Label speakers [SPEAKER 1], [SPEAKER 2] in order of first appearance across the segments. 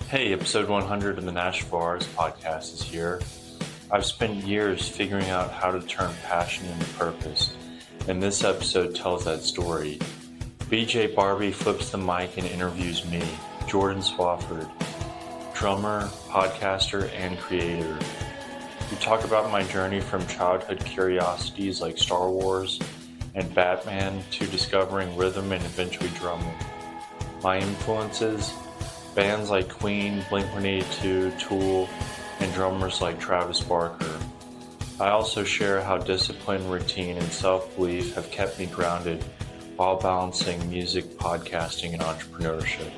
[SPEAKER 1] Hey, episode 100 of the Nashville Artist Podcast is here. I've spent years figuring out how to turn passion into purpose, and this episode tells that story. BJ Barbee flips the mic and interviews me, Jordan Swafford, drummer, podcaster, and creator. We talk about my journey from childhood curiosities like Star Wars and Batman to discovering rhythm and eventually drumming. My influences, bands like Queen, Blink-182, Tool, and drummers like Travis Barker. I also share how discipline, routine, and self-belief have kept me grounded while balancing music, podcasting, and entrepreneurship.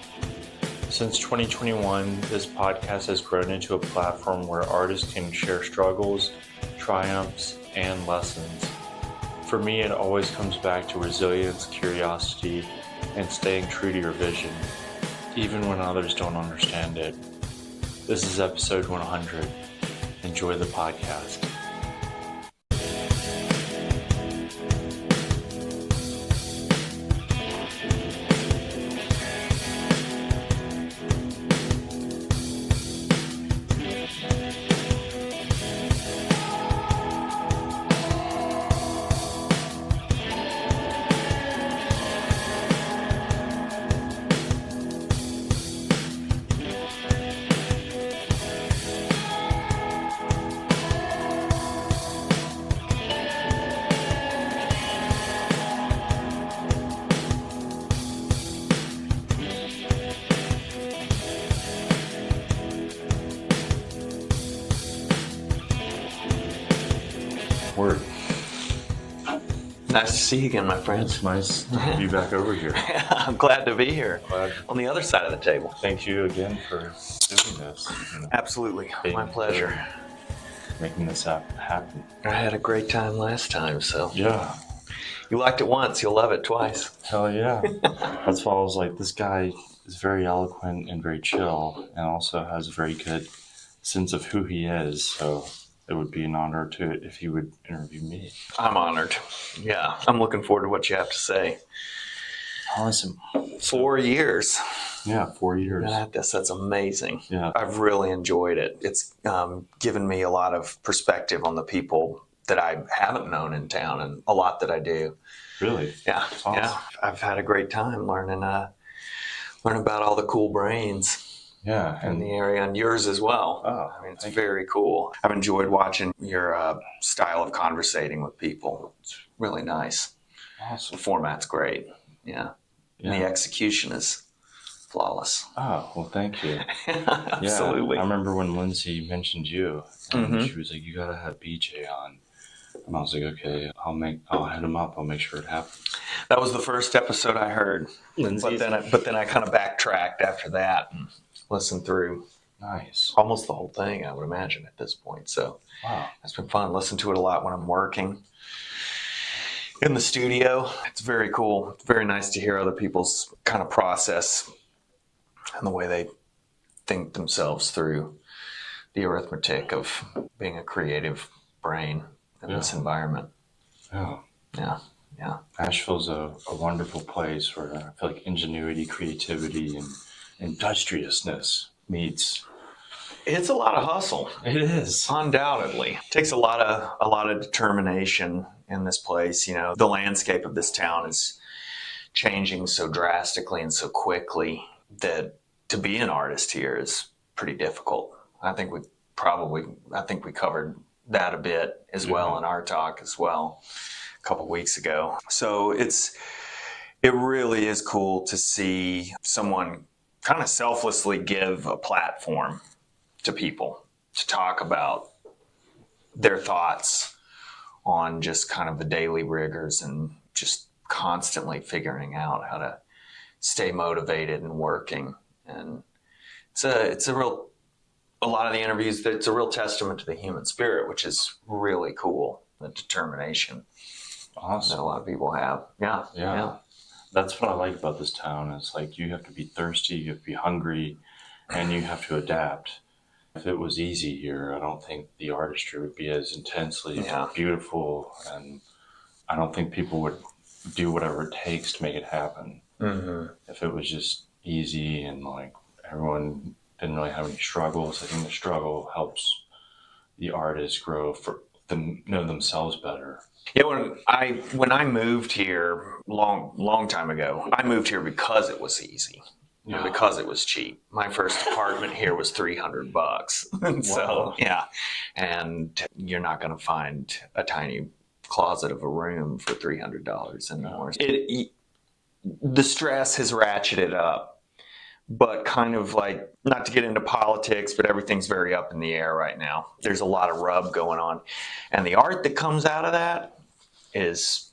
[SPEAKER 1] Since 2021, this podcast has grown into a platform where artists can share struggles, triumphs, and lessons. For me, it always comes back to resilience, curiosity, and staying true to your vision, even when others don't understand it. This is episode 100. Enjoy the podcast. Word.
[SPEAKER 2] Nice to see you again, my friend.
[SPEAKER 1] It's nice to be back over here.
[SPEAKER 2] I'm glad to be here on the other side of the table.
[SPEAKER 1] Thank you again for doing this.
[SPEAKER 2] Absolutely. My pleasure.
[SPEAKER 1] Making this happen.
[SPEAKER 2] I had a great time last time, so.
[SPEAKER 1] Yeah.
[SPEAKER 2] You liked it once, you'll love it twice.
[SPEAKER 1] Hell yeah. That's why I was like, this guy is very eloquent and very chill and also has a very good sense of who he is. So it would be an honor if he would interview me.
[SPEAKER 2] I'm honored. Yeah. I'm looking forward to what you have to say.
[SPEAKER 1] Awesome.
[SPEAKER 2] 4 years.
[SPEAKER 1] Yeah, 4 years.
[SPEAKER 2] That's amazing.
[SPEAKER 1] Yeah.
[SPEAKER 2] I've really enjoyed it. It's given me a lot of perspective on the people that I haven't known in town and a lot that I do.
[SPEAKER 1] Really?
[SPEAKER 2] Yeah.
[SPEAKER 1] Awesome.
[SPEAKER 2] Yeah. I've had a great time learning about all the cool brains.
[SPEAKER 1] Yeah,
[SPEAKER 2] in the area, and yours as well.
[SPEAKER 1] Oh,
[SPEAKER 2] I mean, it's very cool. I've enjoyed watching your style of conversating with people. It's really nice.
[SPEAKER 1] Awesome.
[SPEAKER 2] The format's great. Yeah. And the execution is flawless.
[SPEAKER 1] Oh, well, thank you.
[SPEAKER 2] Absolutely.
[SPEAKER 1] Yeah, I remember when Lindsay mentioned you, and she was like, "You gotta have BJ on." And I was like, "Okay, I'll hit him up. I'll make sure it happens."
[SPEAKER 2] That was the first episode I heard.
[SPEAKER 1] Lindsay.
[SPEAKER 2] But then I kind of backtracked after that and listened through almost the whole thing, I would imagine, at this point. So
[SPEAKER 1] wow,
[SPEAKER 2] it's been fun. Listen to it a lot when I'm working in the studio. It's very cool. It's very nice to hear other people's kind of process and the way they think themselves through the arithmetic of being a creative brain in this environment.
[SPEAKER 1] Yeah.
[SPEAKER 2] Yeah. Yeah.
[SPEAKER 1] Nashville's a wonderful place where I feel like ingenuity, creativity, and industriousness meets.
[SPEAKER 2] It's a lot of hustle.
[SPEAKER 1] It is.
[SPEAKER 2] Undoubtedly. It takes a lot of determination in this place. You know, the landscape of this town is changing so drastically and so quickly that to be an artist here is pretty difficult. I think we covered that a bit as well in our talk as well a couple weeks ago. So it really is cool to see someone kind of selflessly give a platform to people to talk about their thoughts on just kind of the daily rigors and just constantly figuring out how to stay motivated and working. And it's a lot of the interviews, it's a real testament to the human spirit, which is really cool, the determination that a lot of people have. Yeah.
[SPEAKER 1] That's what I like about this town. It's like you have to be thirsty, you have to be hungry, and you have to adapt. If it was easy here, I don't think the artistry would be as intensely beautiful, and I don't think people would do whatever it takes to make it happen.
[SPEAKER 2] Mm-hmm.
[SPEAKER 1] If it was just easy and like everyone didn't really have any struggles. I think the struggle helps the artist grow, for them know themselves better.
[SPEAKER 2] Yeah, when I moved here long time ago, I moved here because it was easy. And because it was cheap. My first apartment here was $300. And so, yeah. And you're not going to find a tiny closet of a room for $300 anymore. The stress has ratcheted up, but kind of like, not to get into politics, but everything's very up in the air right now. There's a lot of rub going on. And the art that comes out of that is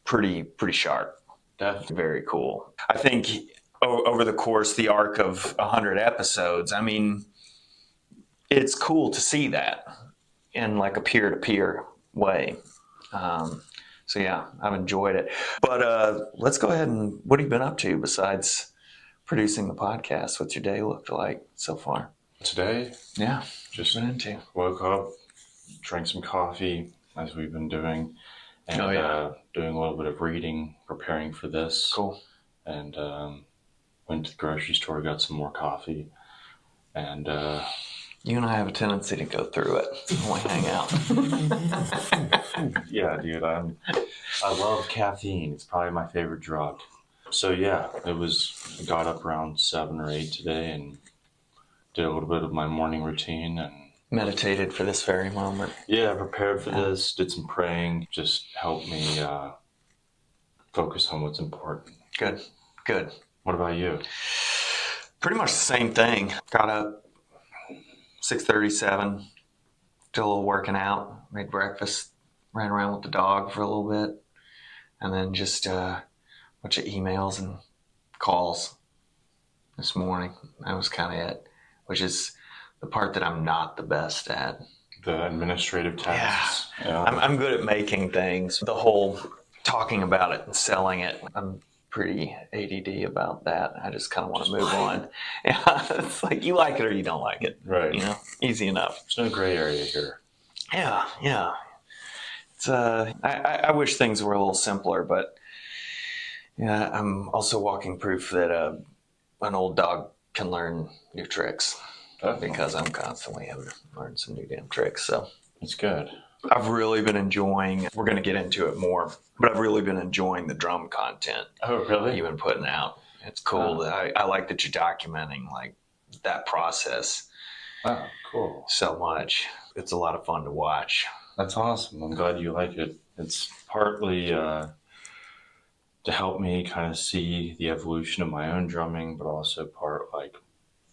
[SPEAKER 2] pretty sharp.
[SPEAKER 1] Definitely.
[SPEAKER 2] Very cool. I think over the course, the arc of 100 episodes, I mean, it's cool to see that in like a peer-to-peer way. So yeah, I've enjoyed it. But let's go ahead and, what have you been up to besides producing the podcast? What's your day looked like so far?
[SPEAKER 1] Today?
[SPEAKER 2] Yeah.
[SPEAKER 1] Just
[SPEAKER 2] been into.
[SPEAKER 1] Woke up, drank some coffee, as we've been doing, and doing a little bit of reading, preparing for this.
[SPEAKER 2] Cool.
[SPEAKER 1] And went to the grocery store, got some more coffee, and
[SPEAKER 2] you and I have a tendency to go through it when we hang out.
[SPEAKER 1] Yeah, dude, I love caffeine. It's probably my favorite drug. So yeah, I got up around 7 or 8 today and did a little bit of my morning routine and
[SPEAKER 2] meditated for this very moment.
[SPEAKER 1] Yeah, prepared for this, did some praying, just helped me focus on what's important.
[SPEAKER 2] Good.
[SPEAKER 1] What about you?
[SPEAKER 2] Pretty much the same thing. Got up 6:37, did a little working out, made breakfast, ran around with the dog for a little bit, and then just a bunch of emails and calls this morning. That was kind of it, which is the part that I'm not the best at.
[SPEAKER 1] The administrative tasks.
[SPEAKER 2] Yeah. I'm good at making things. The whole talking about it and selling it, I'm pretty ADD about that. I just kind of want to move on. Yeah, it's like you like it or you don't like it.
[SPEAKER 1] Right.
[SPEAKER 2] You know, easy enough.
[SPEAKER 1] There's no gray area here.
[SPEAKER 2] Yeah. It's I wish things were a little simpler, but yeah, I'm also walking proof that an old dog can learn new tricks. Because I'm constantly having to learn some new damn tricks. So
[SPEAKER 1] it's good.
[SPEAKER 2] I've really been enjoying, we're going to get into it more, but I've really been enjoying the drum content.
[SPEAKER 1] Oh, really?
[SPEAKER 2] You've been putting out. It's cool. I like that you're documenting like that process.
[SPEAKER 1] Oh, cool.
[SPEAKER 2] So much. It's a lot of fun to watch.
[SPEAKER 1] That's awesome. I'm glad you like it. It's partly to help me kind of see the evolution of my own drumming, but also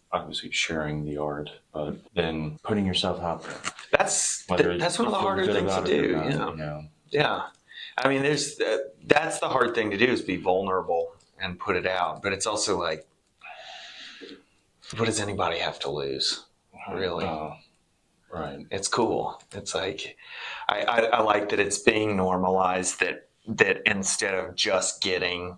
[SPEAKER 1] obviously sharing the art, but then putting yourself out there.
[SPEAKER 2] That's one of the harder things to do. Yeah. I mean, that's the hard thing to do, is be vulnerable and put it out. But it's also like, what does anybody have to lose? Really?
[SPEAKER 1] Right.
[SPEAKER 2] It's cool. It's like, I like that it's being normalized, that instead of just getting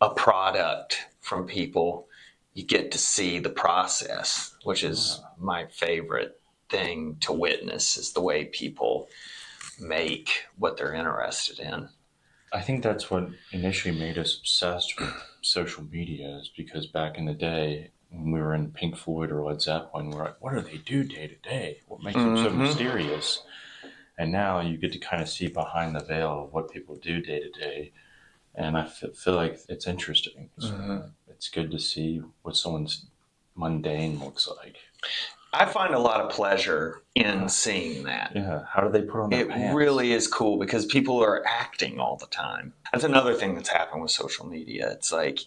[SPEAKER 2] a product from people, you get to see the process, which is my favorite thing to witness, is the way people make what they're interested in.
[SPEAKER 1] I think that's what initially made us obsessed with social media, is because back in the day when we were in Pink Floyd or Led Zeppelin, we're like, what do they do day to day? What makes them so mysterious? And now you get to kind of see behind the veil of what people do day to day. And I feel like it's interesting. It's good to see what someone's mundane looks like.
[SPEAKER 2] I find a lot of pleasure in seeing that.
[SPEAKER 1] Yeah. How do they put on their pants?
[SPEAKER 2] It really is cool because people are acting all the time. That's another thing that's happened with social media. It's like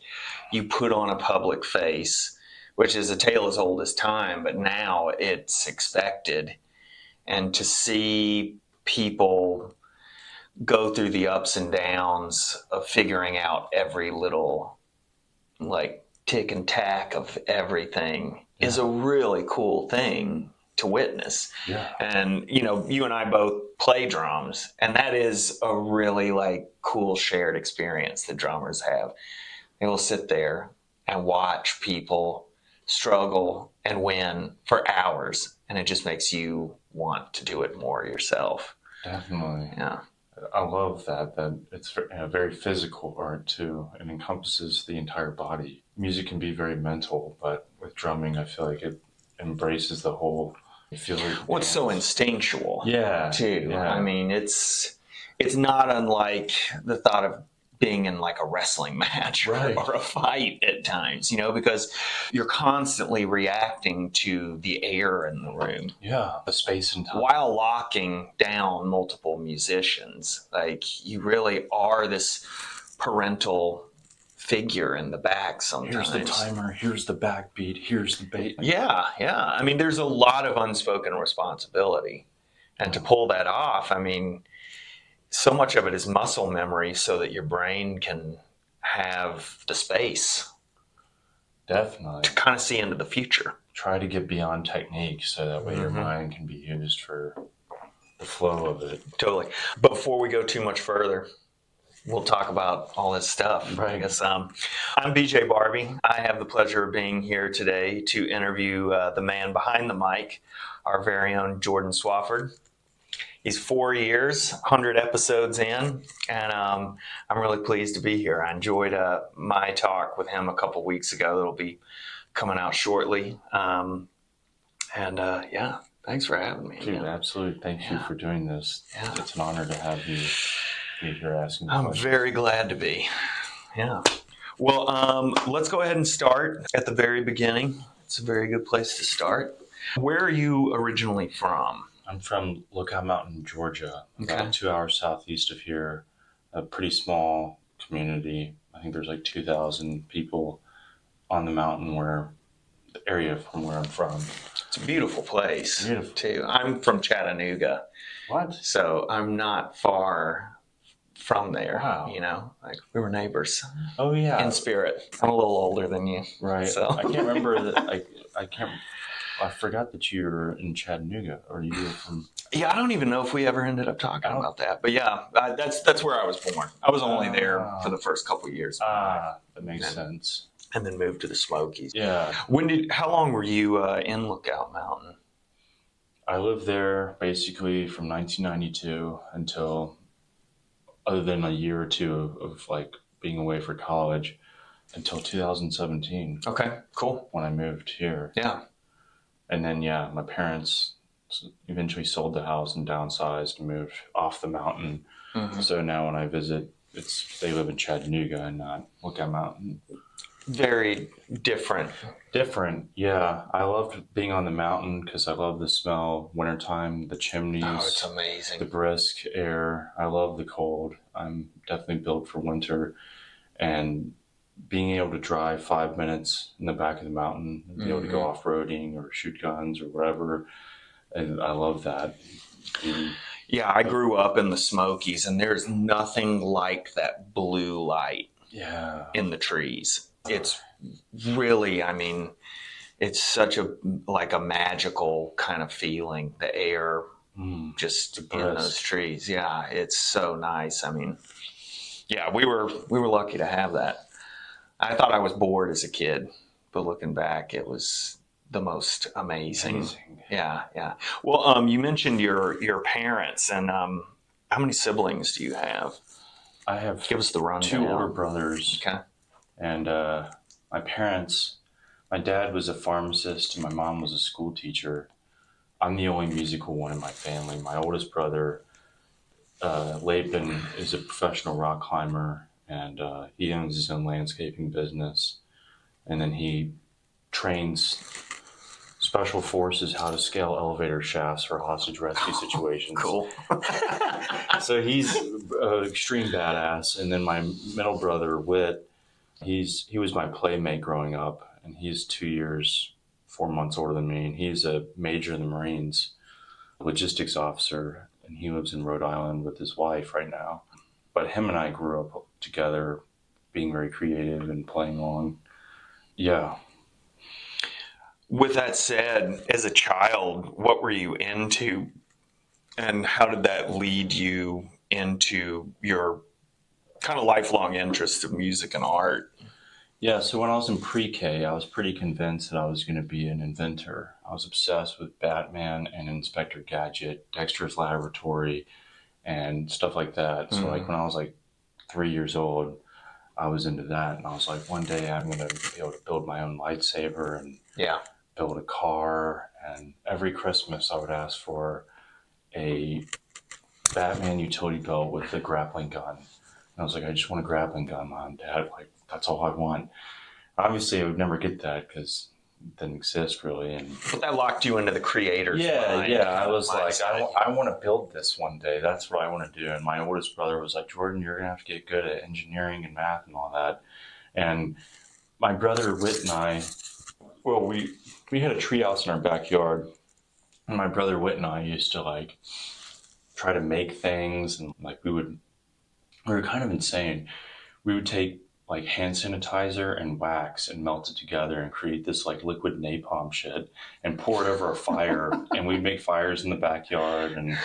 [SPEAKER 2] you put on a public face, which is a tale as old as time, but now it's expected. And to see people go through the ups and downs of figuring out every little like tick and tack of everything is a really cool thing to witness.
[SPEAKER 1] Yeah.
[SPEAKER 2] And you and I both play drums, and that is a really like cool shared experience that drummers have. They will sit there and watch people struggle and win for hours, and it just makes you want to do it more yourself.
[SPEAKER 1] Definitely.
[SPEAKER 2] Yeah.
[SPEAKER 1] I love that it's a very physical art too. It encompasses the entire body. Music can be very mental, but with drumming. I feel like it embraces the whole. You feel it.
[SPEAKER 2] Well, it's so instinctual.
[SPEAKER 1] Yeah.
[SPEAKER 2] Too.
[SPEAKER 1] Yeah.
[SPEAKER 2] I mean, it's not unlike the thought of being in like a wrestling match
[SPEAKER 1] Right.
[SPEAKER 2] or a fight at times, because you're constantly reacting to the air in the room.
[SPEAKER 1] Yeah, the space and time.
[SPEAKER 2] While locking down multiple musicians. Like, you really are this parental figure in the back sometimes.
[SPEAKER 1] Here's the timer, here's the backbeat, here's the bait.
[SPEAKER 2] Yeah. I mean, there's a lot of unspoken responsibility. And to pull that off, I mean, so much of it is muscle memory so that your brain can have the space.
[SPEAKER 1] Definitely.
[SPEAKER 2] To kind of see into the future.
[SPEAKER 1] Try to get beyond technique so that way your mind can be used for the flow of it.
[SPEAKER 2] Totally. But before we go too much further, we'll talk about all this stuff.
[SPEAKER 1] Right.
[SPEAKER 2] I guess I'm BJ Barbee. I have the pleasure of being here today to interview the man behind the mic, our very own Jordan Swafford. He's 4 years, 100 episodes in, and I'm really pleased to be here. I enjoyed my talk with him a couple weeks ago. That'll be coming out shortly. Thanks for having me.
[SPEAKER 1] Dude, absolutely. Thank you for doing this.
[SPEAKER 2] Yeah.
[SPEAKER 1] It's an honor to have you be here asking me
[SPEAKER 2] I'm
[SPEAKER 1] questions.
[SPEAKER 2] very glad to be. Yeah. Well, let's go ahead and start at the very beginning. It's a very good place to start. Where are you originally from?
[SPEAKER 1] I'm from Lookout Mountain, Georgia,
[SPEAKER 2] Okay.
[SPEAKER 1] about 2 hours southeast of here. A pretty small community. I think there's like 2,000 people on the mountain the area from where I'm from.
[SPEAKER 2] It's a beautiful place.
[SPEAKER 1] Beautiful.
[SPEAKER 2] Too. I'm from Chattanooga.
[SPEAKER 1] What?
[SPEAKER 2] So I'm not far from there.
[SPEAKER 1] Wow.
[SPEAKER 2] Like we were neighbors
[SPEAKER 1] Oh, yeah.
[SPEAKER 2] in spirit. I'm a little older than you.
[SPEAKER 1] Right.
[SPEAKER 2] So.
[SPEAKER 1] I can't remember that. I forgot that you were in Chattanooga, or you were from.
[SPEAKER 2] Yeah, I don't even know if we ever ended up talking about that. But yeah, that's where I was born. I was only there for the first couple of years.
[SPEAKER 1] That makes sense.
[SPEAKER 2] And then moved to the Smokies.
[SPEAKER 1] Yeah.
[SPEAKER 2] How long were you in Lookout Mountain?
[SPEAKER 1] I lived there basically from 1992 until, other than a year or two of like being away for college, until 2017.
[SPEAKER 2] Okay, cool.
[SPEAKER 1] When I moved here.
[SPEAKER 2] Yeah.
[SPEAKER 1] And then, my parents eventually sold the house and downsized and moved off the mountain. Mm-hmm. So now when I visit, they live in Chattanooga and not Lookout Mountain.
[SPEAKER 2] Very different.
[SPEAKER 1] Different, yeah. I loved being on the mountain because I love the smell. Wintertime, the chimneys.
[SPEAKER 2] Oh, it's amazing.
[SPEAKER 1] The brisk air. I love the cold. I'm definitely built for winter. And being able to drive 5 minutes in the back of the mountain and be able to go off-roading or shoot guns or whatever. And I love that.
[SPEAKER 2] Yeah, I grew up in the Smokies, and there's nothing like that blue light in the trees. It's really, I mean, it's such a magical kind of feeling. The air just in those trees. Yeah, it's so nice. I mean, yeah, we were lucky to have that. I thought I was bored as a kid, but looking back, it was the most amazing. Yeah. Well, you mentioned your parents, and how many siblings do you have?
[SPEAKER 1] I have
[SPEAKER 2] Give us the rundown.
[SPEAKER 1] 2 older brothers.
[SPEAKER 2] Okay.
[SPEAKER 1] And my parents, my dad was a pharmacist and my mom was a school teacher. I'm the only musical one in my family. My oldest brother, Laban, is a professional rock climber, and he owns his own landscaping business. And then he trains special forces how to scale elevator shafts for hostage rescue situations.
[SPEAKER 2] Cool.
[SPEAKER 1] So he's an extreme badass. And then my middle brother, Whit, he was my playmate growing up, and he's 2 years, 4 months older than me. And he's a major in the Marines, logistics officer, and he lives in Rhode Island with his wife right now. But him and I grew up together, being very creative and playing along. Yeah.
[SPEAKER 2] With that said, as a child, what were you into, and how did that lead you into your kind of lifelong interest of music and art?
[SPEAKER 1] Yeah, so when I was in pre-K, I was pretty convinced that I was going to be an inventor. I was obsessed with Batman and Inspector Gadget, Dexter's Laboratory, and stuff like that. So like when I was like 3 years old, I was into that. And I was like, one day I'm going to be able to build my own lightsaber and build a car. And every Christmas I would ask for a Batman utility belt with a grappling gun. And I was like, I just want a grappling gun, Mom, Dad. Like, that's all I want. Obviously, I would never get that because it didn't exist really. And
[SPEAKER 2] but that locked you into the creator's mind.
[SPEAKER 1] I was like, I want to build this one day. That's what I want to do. And my oldest brother was like, Jordan, you're going to have to get good at engineering and math and all that. And my brother Whit and I, well, we had a treehouse in our backyard. And my brother Whit and I used to like try to make things. And like we were kind of insane. We would take like hand sanitizer and wax and melt it together and create this like liquid napalm shit and pour it over a fire. And we'd make fires in the backyard, and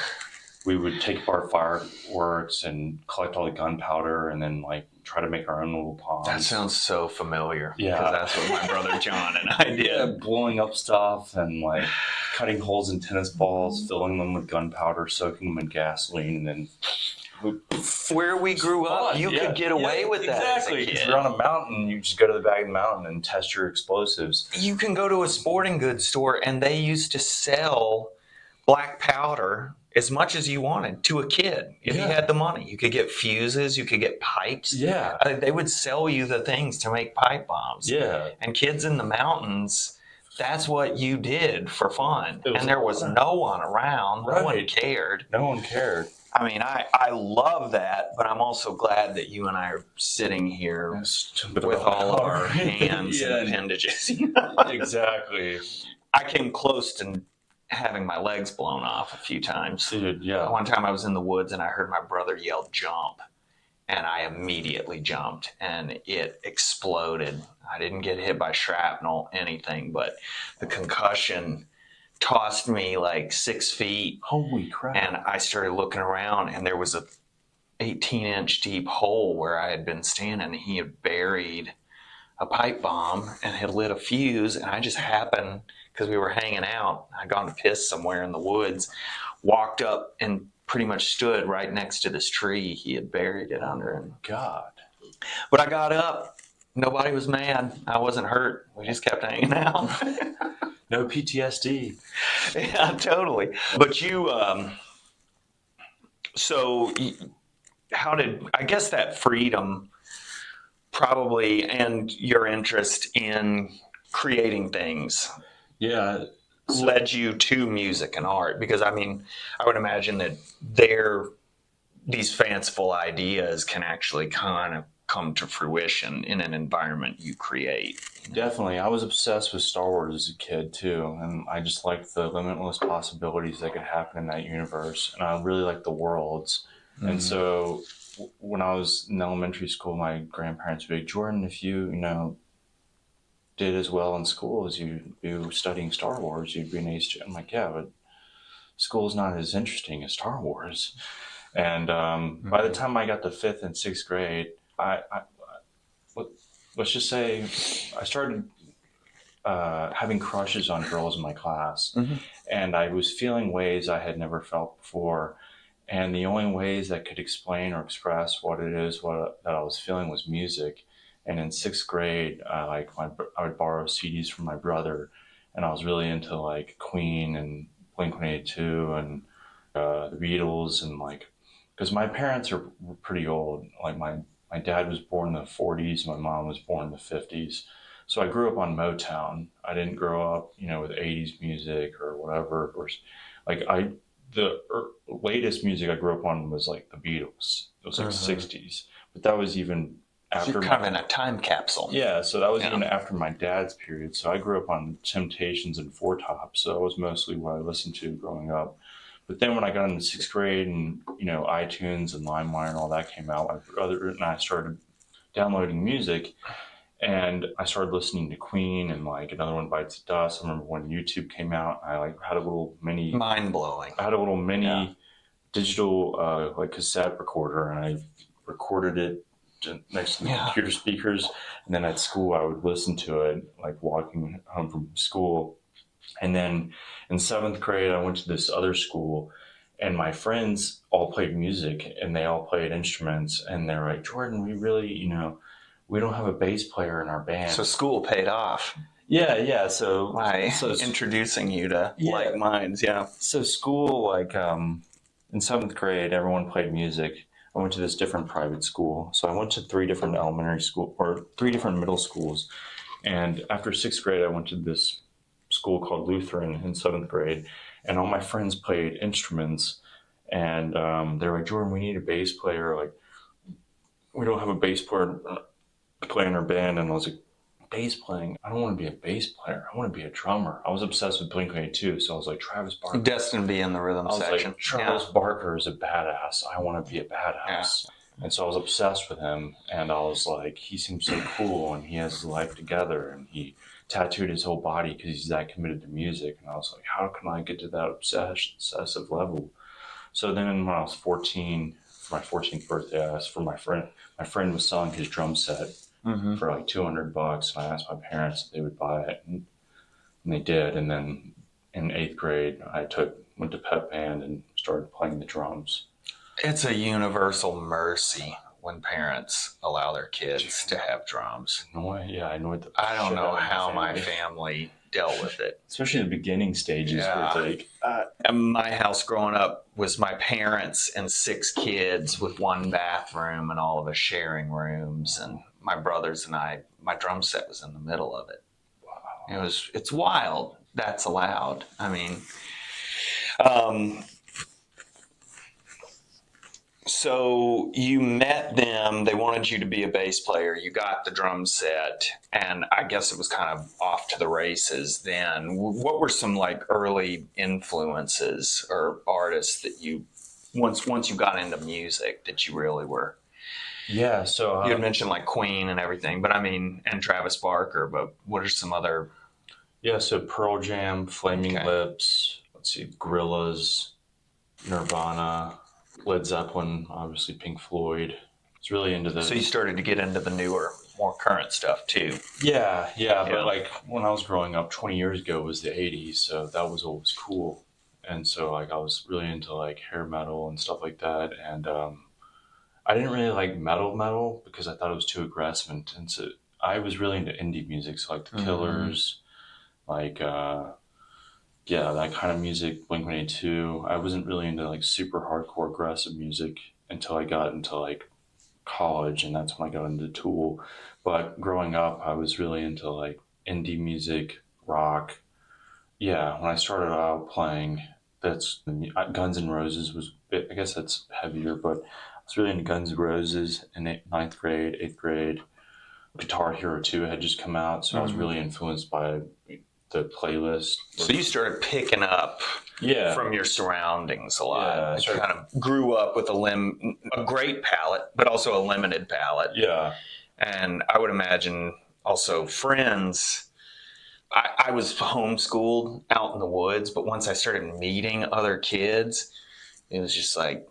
[SPEAKER 1] we would take apart fireworks and collect all the gunpowder and then like try to make our own little bombs.
[SPEAKER 2] That sounds so familiar.
[SPEAKER 1] Yeah.
[SPEAKER 2] Because that's what my brother John and I did.
[SPEAKER 1] Yeah, blowing up stuff and like cutting holes in tennis balls, filling them with gunpowder, soaking them in gasoline, and then
[SPEAKER 2] where we grew up, you could get away with that.
[SPEAKER 1] Exactly. Because you're on a mountain, you just go to the back of the mountain and test your explosives.
[SPEAKER 2] You can go to a sporting goods store, and they used to sell black powder as much as you wanted to a kid if you had the money. You could get fuses, you could get pipes.
[SPEAKER 1] Yeah.
[SPEAKER 2] They would sell you the things to make pipe bombs.
[SPEAKER 1] Yeah.
[SPEAKER 2] And kids in the mountains, that's what you did for fun. And there was no one around. No one cared.
[SPEAKER 1] No one cared.
[SPEAKER 2] I mean, I love that, but I'm also glad that you and I are sitting here with all of our hands and appendages.
[SPEAKER 1] Exactly.
[SPEAKER 2] I came close to having my legs blown off a few times.
[SPEAKER 1] Dude, yeah.
[SPEAKER 2] One time I was in the woods and I heard my brother yell, "Jump." And I immediately jumped and it exploded. I didn't get hit by shrapnel, anything, but the concussion tossed me like 6 feet.
[SPEAKER 1] Holy crap.
[SPEAKER 2] And I started looking around, and there was a 18-inch deep hole where I had been standing. He had buried a pipe bomb and had lit a fuse, and I just happened, because we were hanging out, I'd gone to piss somewhere in the woods, walked up and pretty much stood right next to this tree he had buried it under. And
[SPEAKER 1] God.
[SPEAKER 2] But I got up. Nobody was mad. I wasn't hurt. We just kept hanging out.
[SPEAKER 1] No PTSD.
[SPEAKER 2] Yeah, totally. But you, how did, I guess that freedom probably, and your interest in creating things led you to music and art? Because I mean, I would imagine that these fanciful ideas can actually kind of come to fruition in an environment you create.
[SPEAKER 1] Definitely. I was obsessed with Star Wars as a kid too, and I just liked the limitless possibilities that could happen in that universe, and I really liked the worlds. Mm-hmm. And so when I was in elementary school, my grandparents would be like, Jordan, if you did as well in school as you do studying Star Wars, you'd be an ace. I'm like, yeah, but school's not as interesting as Star Wars. And by the time I got to 5th and 6th grade, let's just say I started having crushes on girls in my class. Mm-hmm. And I was feeling ways I had never felt before. And the only ways that could explain or express what it is that I was feeling was music. And in 6th grade, I would borrow CDs from my brother, and I was really into like Queen and Blink-182 and the Beatles, and like, because my parents are pretty old. Like my dad was born in the 40s, my mom was born in the 50s. So I grew up on Motown. I didn't grow up, with 80s music or whatever. Or like the latest music I grew up on was like the Beatles. It was like 60s, but that was even after.
[SPEAKER 2] So you're kind of in a time capsule.
[SPEAKER 1] Yeah, so that was even after my dad's period. So I grew up on Temptations and Four Tops. So that was mostly what I listened to growing up. But then when I got into 6th grade and, iTunes and LimeWire and all that came out, my brother and I started downloading music, and I started listening to Queen and like Another One Bites the Dust. I remember when YouTube came out, I like had a little mini...
[SPEAKER 2] Mind-blowing.
[SPEAKER 1] I had a little mini digital cassette recorder, and I recorded it next to the computer speakers. And then at school, I would listen to it, like walking home from school. And then in 7th grade, I went to this other school, and my friends all played music, and they all played instruments. And they're like, Jordan, we really, we don't have a bass player in our band.
[SPEAKER 2] So school paid off.
[SPEAKER 1] Yeah. So
[SPEAKER 2] introducing you to like minds. Yeah.
[SPEAKER 1] So school, like in 7th grade, everyone played music. I went to this different private school. So I went to 3 different three different middle schools. And after 6th grade, I went to this school called Lutheran in 7th grade. And all my friends played instruments. And they're like, Jordan, we need a bass player. Like, we don't have a bass player to play in our band. And I was like, bass playing? I don't want to be a bass player. I want to be a drummer. I was obsessed with Blink-182, so I was like, Travis Barker.
[SPEAKER 2] Destined to be in the rhythm section.
[SPEAKER 1] Like, Travis Barker is a badass. I want to be a badass. Yeah. And so I was obsessed with him, and I was like, he seems so cool, and he has his life together, and he tattooed his whole body because he's that committed to music. And I was like, how can I get to that obsessive level? So then when I was 14, for my 14th birthday, I asked for my friend. My friend was selling his drum set for like $200, and I asked my parents if they would buy it, and they did. And then in 8th grade, I went to pep band and started playing the drums.
[SPEAKER 2] It's a universal mercy when parents allow their kids to have drums.
[SPEAKER 1] I know.
[SPEAKER 2] I don't know how my family dealt with it,
[SPEAKER 1] especially in the beginning stages.
[SPEAKER 2] Yeah.
[SPEAKER 1] Where it's like,
[SPEAKER 2] my house growing up was my parents and 6 kids with 1 bathroom and all of us sharing rooms, and my brothers and I, my drum set was in the middle of it. Wow. It's wild. That's allowed. I mean, so you met them, they wanted you to be a bass player, you got the drum set, and I guess it was kind of off to the races then. What were some like early influences or artists that you, once you got into music, that you really were?
[SPEAKER 1] Yeah, so
[SPEAKER 2] you had mentioned like Queen and everything, but I mean, and Travis Barker, but what are some other?
[SPEAKER 1] Yeah, so Pearl Jam, Flaming Lips, Gorillaz, Nirvana, Led Zeppelin, obviously Pink Floyd. It's really into the.
[SPEAKER 2] So you started to get into the newer, more current stuff too.
[SPEAKER 1] Yeah. But like when I was growing up 20 years ago was the 80s, so that was always cool. And so like I was really into like hair metal and stuff like that, and I didn't really like metal because I thought it was too aggressive, and so I was really into indie music, so like the Killers, like that kind of music, Blink-182. I wasn't really into like super hardcore aggressive music until I got into like college, and that's when I got into Tool. But growing up, I was really into like indie music, rock. Yeah, when I started out playing, that's Guns N' Roses was, I guess that's heavier, but I was really into Guns N' Roses in 9th grade, 8th grade. Guitar Hero 2 had just come out, so I was really influenced by the playlist.
[SPEAKER 2] So you started picking up from your surroundings a lot.
[SPEAKER 1] Yeah,
[SPEAKER 2] you kind of grew up with a great palette, but also a limited palette.
[SPEAKER 1] Yeah.
[SPEAKER 2] And I would imagine also friends. I was homeschooled out in the woods, but once I started meeting other kids, it was just like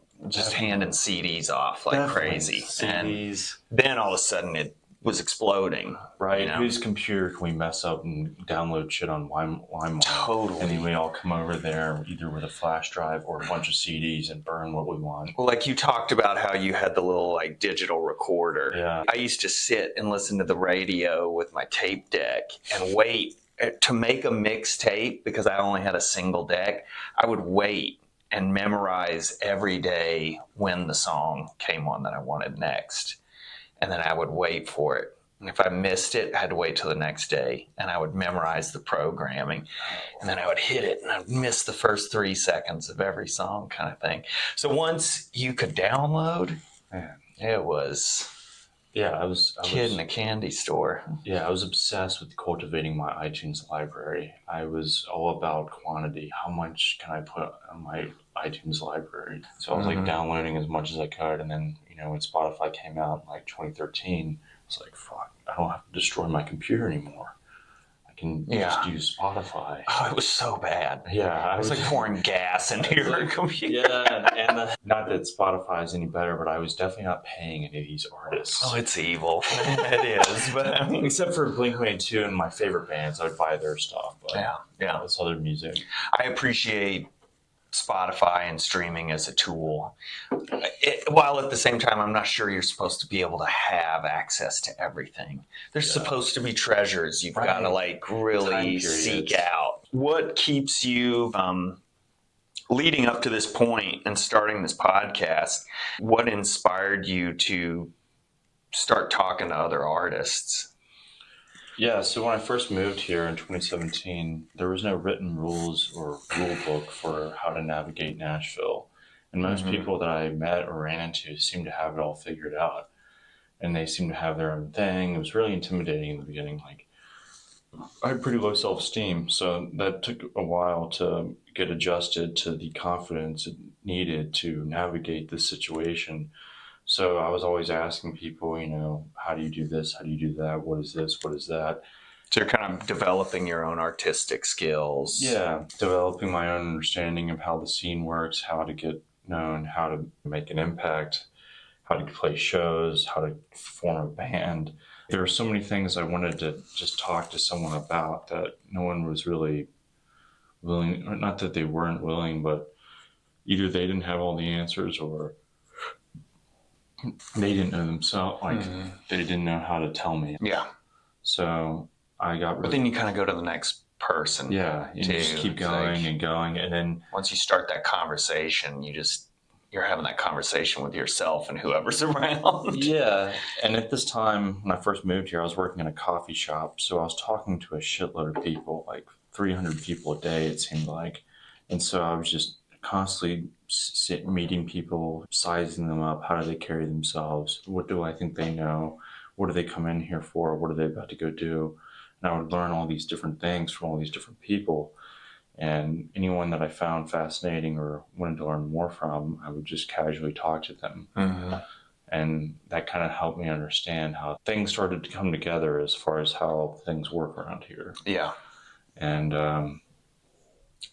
[SPEAKER 2] handing CDs off like crazy.
[SPEAKER 1] CDs.
[SPEAKER 2] And then all of a sudden it was exploding.
[SPEAKER 1] Right.
[SPEAKER 2] You know?
[SPEAKER 1] Whose computer can we mess up and download shit on LimeWire?
[SPEAKER 2] Totally.
[SPEAKER 1] And then we all come over there either with a flash drive or a bunch of CDs and burn what we want.
[SPEAKER 2] Well, like you talked about how you had the little like digital recorder.
[SPEAKER 1] Yeah.
[SPEAKER 2] I used to sit and listen to the radio with my tape deck and wait to make a mixtape because I only had a single deck. I would wait and memorize every day when the song came on that I wanted next. And then I would wait for it. And if I missed it, I had to wait till the next day. And I would memorize the programming. And then I would hit it and I'd miss the first 3 seconds of every song kind of thing. So once you could download, it was
[SPEAKER 1] I was
[SPEAKER 2] kid in a candy store.
[SPEAKER 1] Yeah, I was obsessed with cultivating my iTunes library. I was all about quantity. How much can I put on my iTunes library? So I was like downloading as much as I could. And then, when Spotify came out in like 2013, I was like, fuck, I don't have to destroy my computer anymore. I can just use Spotify.
[SPEAKER 2] Oh, it was so bad.
[SPEAKER 1] Yeah.
[SPEAKER 2] It was like pouring gas into your computer.
[SPEAKER 1] Yeah, and not that Spotify is any better, but I was definitely not paying any of these artists.
[SPEAKER 2] Oh, it's evil. It is. But
[SPEAKER 1] except for Blink-182 and my favorite bands, I would buy their stuff. But
[SPEAKER 2] yeah.
[SPEAKER 1] It's other music.
[SPEAKER 2] I appreciate Spotify and streaming as a tool. While at the same time, I'm not sure you're supposed to be able to have access to everything. There's supposed to be treasures you've got to like really seek out. What keeps you leading up to this point and starting this podcast? What inspired you to start talking to other artists?
[SPEAKER 1] Yeah, so when I first moved here in 2017, there was no written rules or rule book for how to navigate Nashville. And most people that I met or ran into seemed to have it all figured out. And they seemed to have their own thing. It was really intimidating in the beginning. Like, I had pretty low self-esteem, so that took a while to get adjusted to the confidence it needed to navigate this situation. So I was always asking people, how do you do this? How do you do that? What is this? What is that?
[SPEAKER 2] So you're kind of developing your own artistic skills.
[SPEAKER 1] Yeah, developing my own understanding of how the scene works, how to get known, how to make an impact, how to play shows, how to form a band. There are so many things I wanted to just talk to someone about that no one was really willing, or not that they weren't willing, but either they didn't have all the answers or they didn't know themselves, they didn't know how to tell me.
[SPEAKER 2] Yeah.
[SPEAKER 1] So I got
[SPEAKER 2] But then you kind of go to the next person.
[SPEAKER 1] Yeah, you just keep going and going. And then
[SPEAKER 2] once you start that conversation, you're having that conversation with yourself and whoever's around.
[SPEAKER 1] Yeah. And at this time, when I first moved here, I was working in a coffee shop. So I was talking to a shitload of people, like 300 people a day, it seemed like. And so I was just constantly meeting people, sizing them up. How do they carry themselves? What do I think they know? What do they come in here for? What are they about to go do? And I would learn all these different things from all these different people. And anyone that I found fascinating or wanted to learn more from, I would just casually talk to them. And that kind of helped me understand how things started to come together as far as how things work around here.
[SPEAKER 2] Yeah.
[SPEAKER 1] And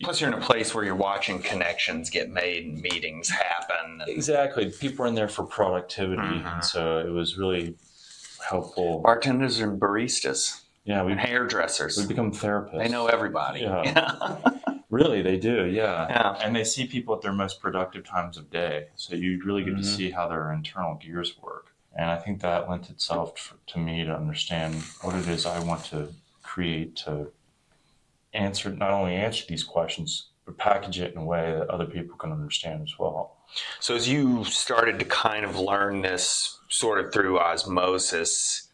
[SPEAKER 2] plus you're in a place where you're watching connections get made and meetings happen.
[SPEAKER 1] Exactly. People are in there for productivity. And so it was really helpful.
[SPEAKER 2] Bartenders and baristas.
[SPEAKER 1] Yeah,
[SPEAKER 2] and hairdressers.
[SPEAKER 1] We become therapists.
[SPEAKER 2] They know everybody.
[SPEAKER 1] Yeah. Really, they do, yeah. And they see people at their most productive times of day. So you really get to see how their internal gears work. And I think that lent itself to me to understand what it is I want to create to not only answer these questions, but package it in a way that other people can understand as well.
[SPEAKER 2] So as you started to kind of learn this sort of through osmosis,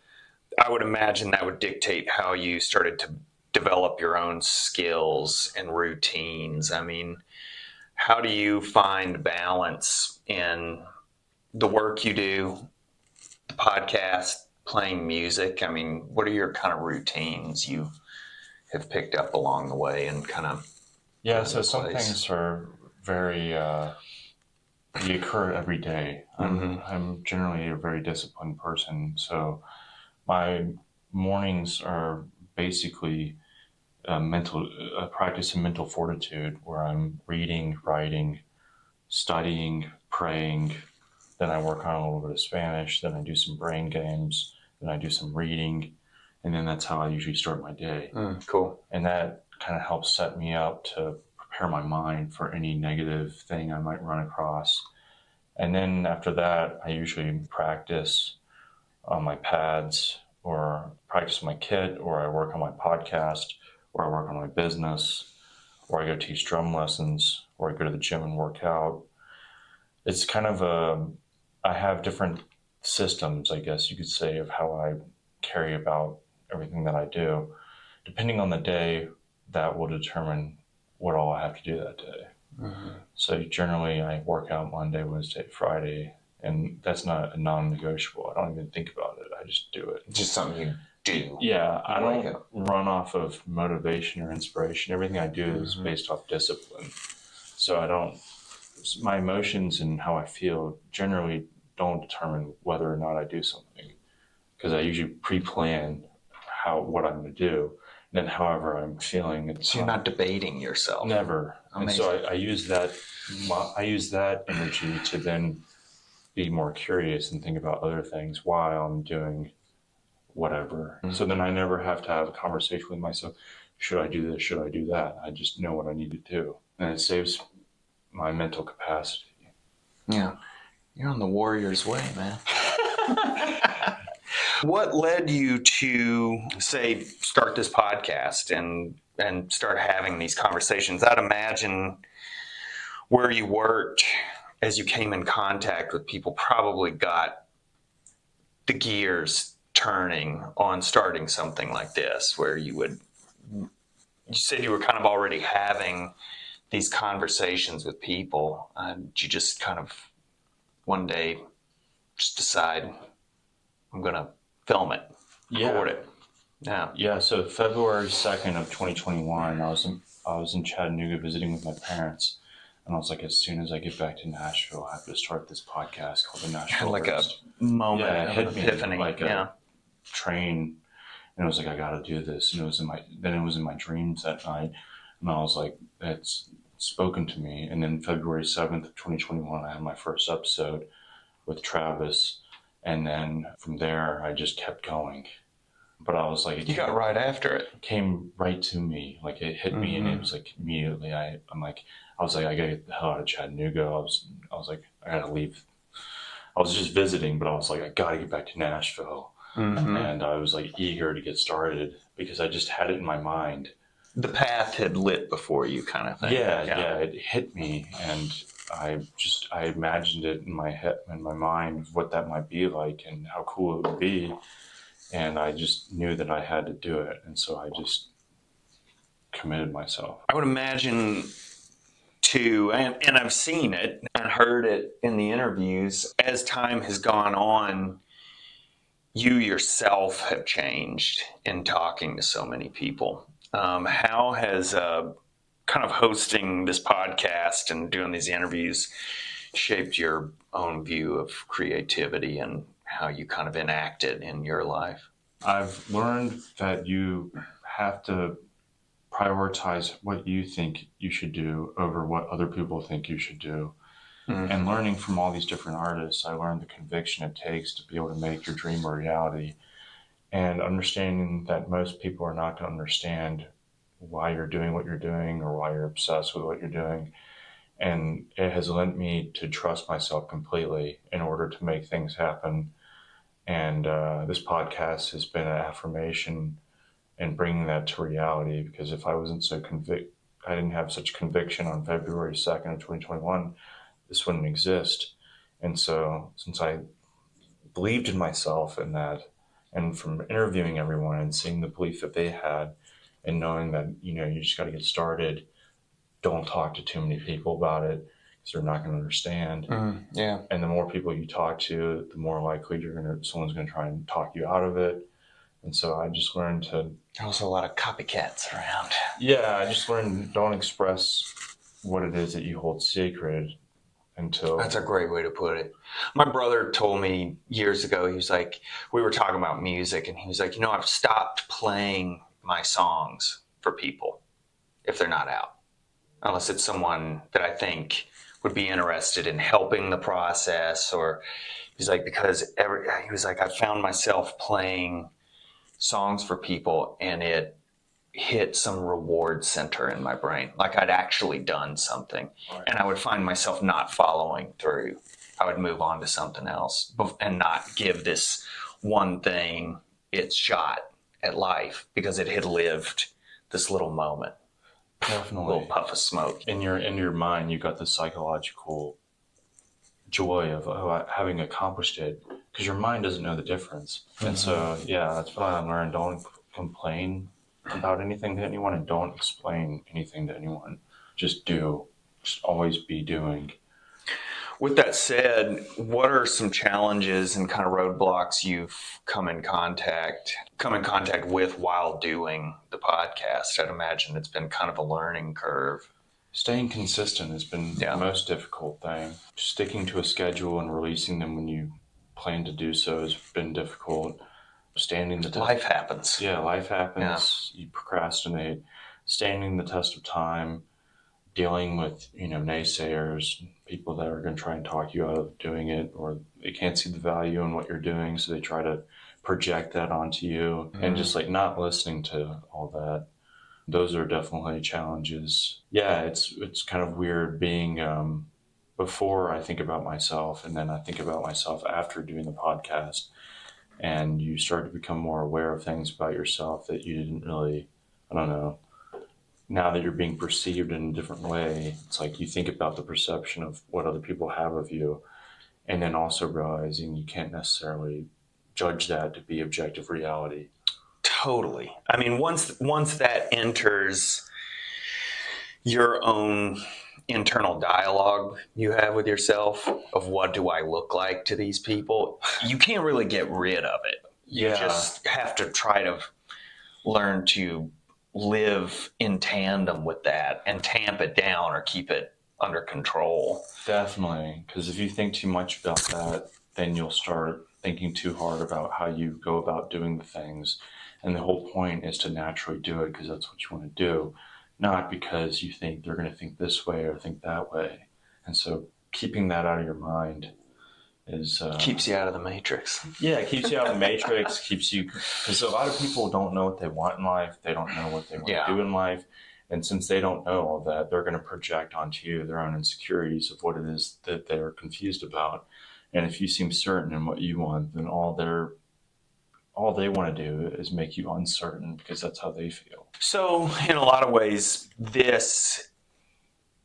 [SPEAKER 2] I would imagine that would dictate how you started to develop your own skills and routines. I mean, how do you find balance in the work you do, the podcast, playing music? I mean, what are your kind of routines you have picked up along the way and kind of...
[SPEAKER 1] Yeah, so some things are very... they occur every day. I'm generally a very disciplined person, so my mornings are basically a practice in mental fortitude where I'm reading, writing, studying, praying. Then I work on a little bit of Spanish. Then I do some brain games. Then I do some reading. And then that's how I usually start my day.
[SPEAKER 2] Cool.
[SPEAKER 1] And that kind of helps set me up to prepare my mind for any negative thing I might run across. And then after that, I usually practice on my pads or practice on my kit, or I work on my podcast, or I work on my business, or I go teach drum lessons, or I go to the gym and work out. It's kind of I have different systems, I guess you could say, of how I carry about everything that I do. Depending on the day, that will determine what all I have to do that day. So generally I work out Monday, Wednesday, Friday, and that's not a non-negotiable. I don't even think about it. I just do it.
[SPEAKER 2] Just something you do.
[SPEAKER 1] Yeah, I don't run off of motivation or inspiration. Everything I do is based off discipline. So my emotions and how I feel generally don't determine whether or not I do something, because I usually pre-plan what I'm going to do. And then however I'm feeling.
[SPEAKER 2] So you're not debating yourself.
[SPEAKER 1] Never. Amazing. And so I use that energy to then be more curious and think about other things while I'm doing whatever. So then I never have to have a conversation with myself. Should I do this? Should I do that? I just know what I need to do. And it saves my mental capacity.
[SPEAKER 2] Yeah. You're on the warrior's way, man. What led you to, say, start this podcast and start having these conversations? I'd imagine where you worked as you came in contact with people probably got the gears turning on starting something like this, where you said you were kind of already having these conversations with people. Did you just kind of one day just decide, I'm going to film it, record it? Yeah.
[SPEAKER 1] Yeah. So February 2nd of 2021, I was in Chattanooga visiting with my parents. And I was like, as soon as I get back to Nashville, I have to start this podcast called the Nashville
[SPEAKER 2] Artist. A moment of an epiphany.
[SPEAKER 1] Like a train. And it was like, I got to do this. And it was in my dreams that night. And I was like, it's spoken to me. And then February 7th of 2021, I had my first episode with Travis. And then from there, I just kept going. But I was like,
[SPEAKER 2] you got right after it.
[SPEAKER 1] It came right to me. Like it hit me, and it was like immediately. I was like, I gotta get the hell out of Chattanooga. I was like, I gotta leave. I was just visiting, but I was like, I gotta get back to Nashville. And I was like eager to get started because I just had it in my mind.
[SPEAKER 2] The path had lit before you, kind of thing.
[SPEAKER 1] Yeah, it hit me, and I imagined it in my head, in my mind, what that might be like and how cool it would be. And I just knew that I had to do it. And so I just committed myself.
[SPEAKER 2] I would imagine too, and I've seen it and heard it in the interviews, as time has gone on, you yourself have changed in talking to so many people. How has kind of hosting this podcast and doing these interviews shaped your own view of creativity and how you kind of enact it in your life?
[SPEAKER 1] I've learned that you have to prioritize what you think you should do over what other people think you should do. And learning from all these different artists, I learned the conviction it takes to be able to make your dream a reality, and understanding that most people are not going to understand why you're doing what you're doing or why you're obsessed with what you're doing. And it has led me to trust myself completely in order to make things happen. And this podcast has been an affirmation in bringing that to reality, because if I wasn't so I didn't have such conviction on February 2nd of 2021, this wouldn't exist. And so since I believed in myself and that, and from interviewing everyone and seeing the belief that they had and knowing that, you just got to get started, don't talk to too many people about it, they're not going to understand.
[SPEAKER 2] Yeah.
[SPEAKER 1] And the more people you talk to, the more likely someone's going to try and talk you out of it. And so I just learned to...
[SPEAKER 2] Also a lot of copycats around.
[SPEAKER 1] Yeah, I just learned, don't express what it is that you hold sacred until...
[SPEAKER 2] That's a great way to put it. My brother told me years ago, he was like, we were talking about music, and he was like, I've stopped playing my songs for people if they're not out. Unless it's someone that I think would be interested in helping the process, or he's like, he was like, I found myself playing songs for people and it hit some reward center in my brain. Like I'd actually done something, and I would find myself not following through. I would move on to something else and not give this one thing its shot at life because it had lived this little moment.
[SPEAKER 1] Definitely.
[SPEAKER 2] A little puff of smoke.
[SPEAKER 1] In your mind, you got the psychological joy of having accomplished it, because your mind doesn't know the difference. And so, that's what I learned. Don't complain about anything to anyone, and don't explain anything to anyone. Just do. Just always be doing.
[SPEAKER 2] With that said, what are some challenges and kind of roadblocks you've come in contact with while doing the podcast? I'd imagine it's been kind of a learning curve.
[SPEAKER 1] Staying consistent has been the most difficult thing. Sticking to a schedule and releasing them when you plan to do so has been difficult.
[SPEAKER 2] Life happens.
[SPEAKER 1] Yeah, life happens. Yeah. You procrastinate. Standing the test of time. Dealing with, naysayers, people that are going to try and talk you out of doing it, or they can't see the value in what you're doing, so they try to project that onto you, and just like not listening to all that. Those are definitely challenges. Yeah, it's kind of weird being before I think about myself, and then I think about myself after doing the podcast, and you start to become more aware of things about yourself that you didn't really, I don't know, now that you're being perceived in a different way. It's like you think about the perception of what other people have of you, and then also realizing you can't necessarily judge that to be objective reality.
[SPEAKER 2] Totally. I mean, once that enters your own internal dialogue you have with yourself of what do I look like to these people, you can't really get rid of it. You just have to try to learn to live in tandem with that and tamp it down or keep it under control.
[SPEAKER 1] Definitely, because if you think too much about that, then you'll start thinking too hard about how you go about doing the things. And the whole point is to naturally do it because that's what you want to do, not because you think they're going to think this way or think that way. And so keeping that out of your mind is...
[SPEAKER 2] keeps you out of the matrix.
[SPEAKER 1] Yeah, it keeps you out of the matrix, keeps you... Because a lot of people don't know what they want in life. They don't know what they want to do in life. And since they don't know all that, they're going to project onto you their own insecurities of what it is that they're confused about. And if you seem certain in what you want, then all they want to do is make you uncertain because that's how they feel.
[SPEAKER 2] So in a lot of ways, this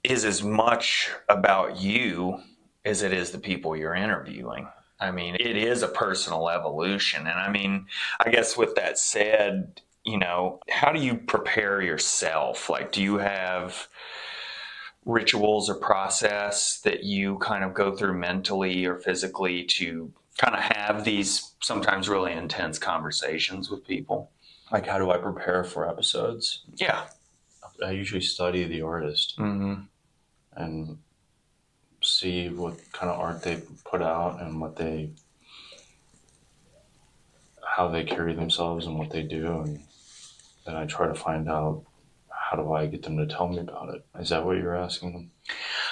[SPEAKER 2] is as much about you as it is the people you're interviewing. I mean, it is a personal evolution. And I mean, I guess with that said, you know, how do you prepare yourself? Like, do you have rituals or process that you kind of go through mentally or physically to kind of have these sometimes really intense conversations with people?
[SPEAKER 1] Like, how do I prepare for episodes?
[SPEAKER 2] Yeah.
[SPEAKER 1] I usually study the artist and see what kind of art they put out and how they carry themselves and what they do. And then I try to find out, how do I get them to tell me about it? Is that what you're asking them?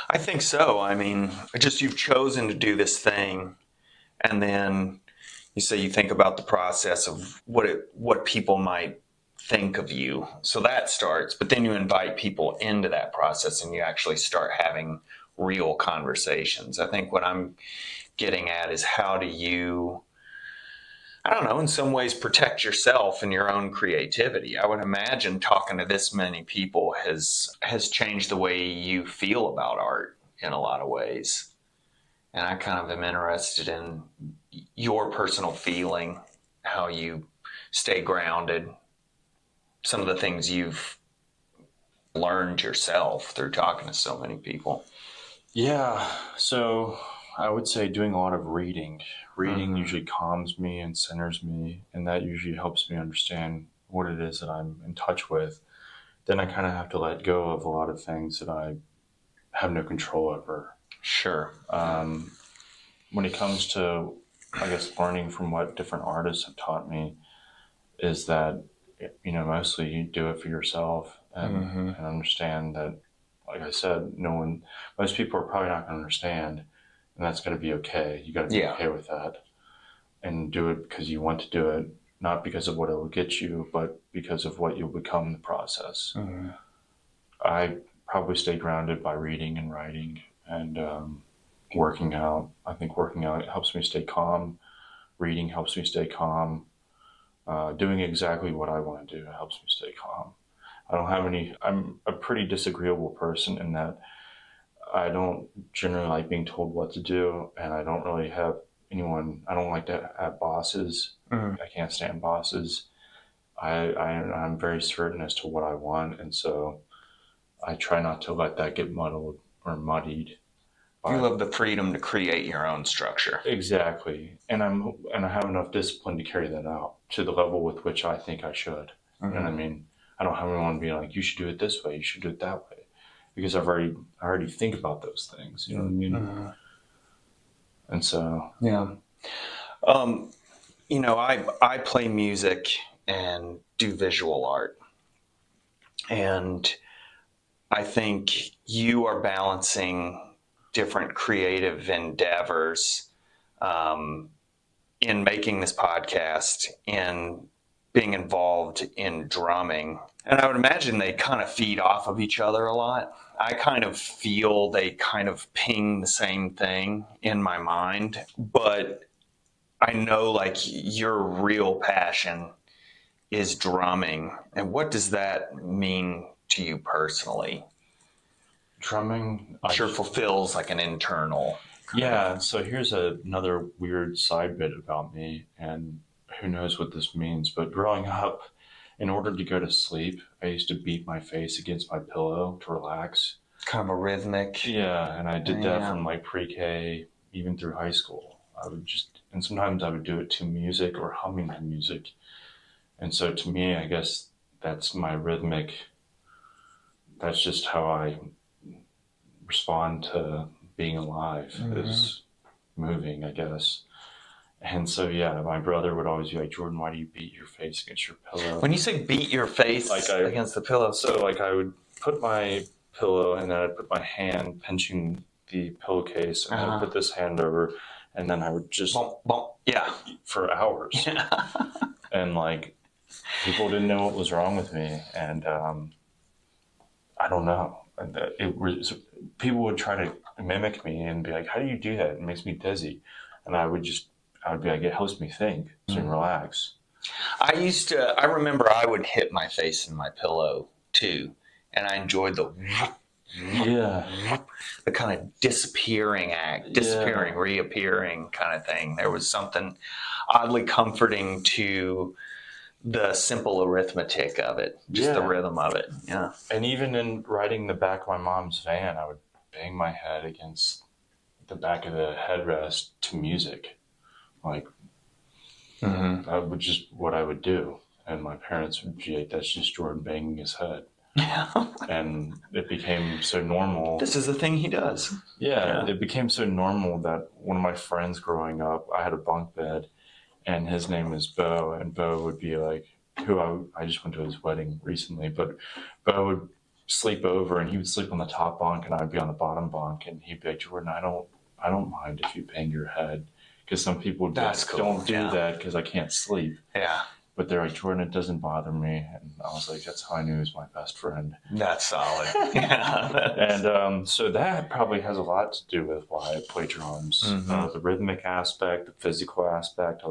[SPEAKER 2] I think so. I mean, just you've chosen to do this thing, and then you say you think about the process of what people might think of you. So that starts, but then you invite people into that process and you actually start having real conversations. I think what I'm getting at is how do you, I don't know, in some ways protect yourself and your own creativity. I would imagine talking to this many people has changed the way you feel about art in a lot of ways. And I kind of am interested in your personal feeling, how you stay grounded, some of the things you've learned yourself through talking to so many people.
[SPEAKER 1] Yeah, so I would say doing a lot of reading. Reading usually calms me and centers me, and that usually helps me understand what it is that I'm in touch with. Then I kind of have to let go of a lot of things that I have no control over.
[SPEAKER 2] Sure.
[SPEAKER 1] When it comes to, I guess, learning from what different artists have taught me, is that, you know, mostly you do it for yourself and understand that, like I said, most people are probably not going to understand, and that's got to be okay. You got to be okay with that and do it because you want to do it, not because of what it will get you, but because of what you'll become in the process. I probably stay grounded by reading and writing and working out. I think working out helps me stay calm. Reading helps me stay calm. Doing exactly what I want to do helps me stay calm. I'm a pretty disagreeable person in that I don't generally like being told what to do, and I don't really have I don't like to have bosses. I can't stand bosses. I'm very certain as to what I want, and so I try not to let that get muddled or muddied.
[SPEAKER 2] You love the freedom to create your own structure.
[SPEAKER 1] Exactly. And I have enough discipline to carry that out to the level with which I think I should. You know what I mean? I don't have anyone be like, you should do it this way, you should do it that way. Because I already think about those things. You know what I mean? And so
[SPEAKER 2] you know, I play music and do visual art. And I think you are balancing different creative endeavors in making this podcast, in being involved in drumming. And I would imagine they kind of feed off of each other a lot. I kind of feel they kind of ping the same thing in my mind, but I know like your real passion is drumming. And what does that mean to you personally?
[SPEAKER 1] Drumming,
[SPEAKER 2] I'm sure fulfills like an internal.
[SPEAKER 1] Yeah, so here's another weird side bit about me, and who knows what this means, but growing up, in order to go to sleep, I used to beat my face against my pillow to relax.
[SPEAKER 2] Kind of a rhythmic.
[SPEAKER 1] Yeah, and I did that from like pre-K even through high school. And sometimes I would do it to music or humming to music. And so to me, I guess that's my rhythmic, that's just how I respond to being alive, is moving, I guess. And so, yeah, my brother would always be like, Jordan, why do you beat your face against your pillow?
[SPEAKER 2] When you say beat your face against the pillow.
[SPEAKER 1] So like I would put my pillow and then I'd put my hand pinching the pillowcase and I'd put this hand over and then I would just for hours. Yeah. And like people didn't know what was wrong with me, and I don't know. People would try to mimic me and be like, "How do you do that? It makes me dizzy." And I would be like, "It helps me think, so I can relax."
[SPEAKER 2] I remember I would hit my face in my pillow too, and I enjoyed the kind of disappearing, reappearing kind of thing. There was something oddly comforting to the simple arithmetic of it, just the rhythm of it. Yeah.
[SPEAKER 1] And even in riding the back of my mom's van, I would bang my head against the back of the headrest to music. Like, that would just what I would do. And my parents would be like, that's just Jordan banging his head. Yeah. And it became so normal.
[SPEAKER 2] This is the thing he does.
[SPEAKER 1] Yeah, it became so normal that one of my friends growing up, I had a bunk bed, and his name is Bo, and Bo would be like, I just went to his wedding recently, but Bo would sleep over, and he would sleep on the top bunk, and I'd be on the bottom bunk, and he'd be like, Jordan, I don't mind if you bang your head, because some people don't do that because I can't sleep. Yeah. But they're like, Jordan, it doesn't bother me. And I was like, that's how I knew he was my best friend.
[SPEAKER 2] That's solid. Yeah.
[SPEAKER 1] And so that probably has a lot to do with why I play drums. The rhythmic aspect, the physical aspect.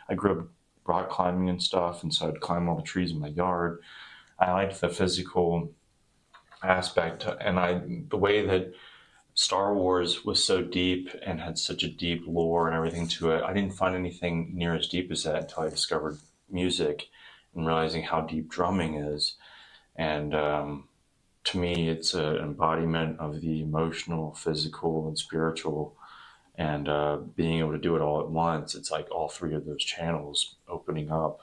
[SPEAKER 1] I grew up rock climbing and stuff, and so I'd climb all the trees in my yard. I liked the physical aspect, and the way that Star Wars was so deep and had such a deep lore and everything to it, I didn't find anything near as deep as that until I discovered music and realizing how deep drumming is. And to me, it's an embodiment of the emotional, physical, and spiritual. And being able to do it all at once, it's like all three of those channels opening up.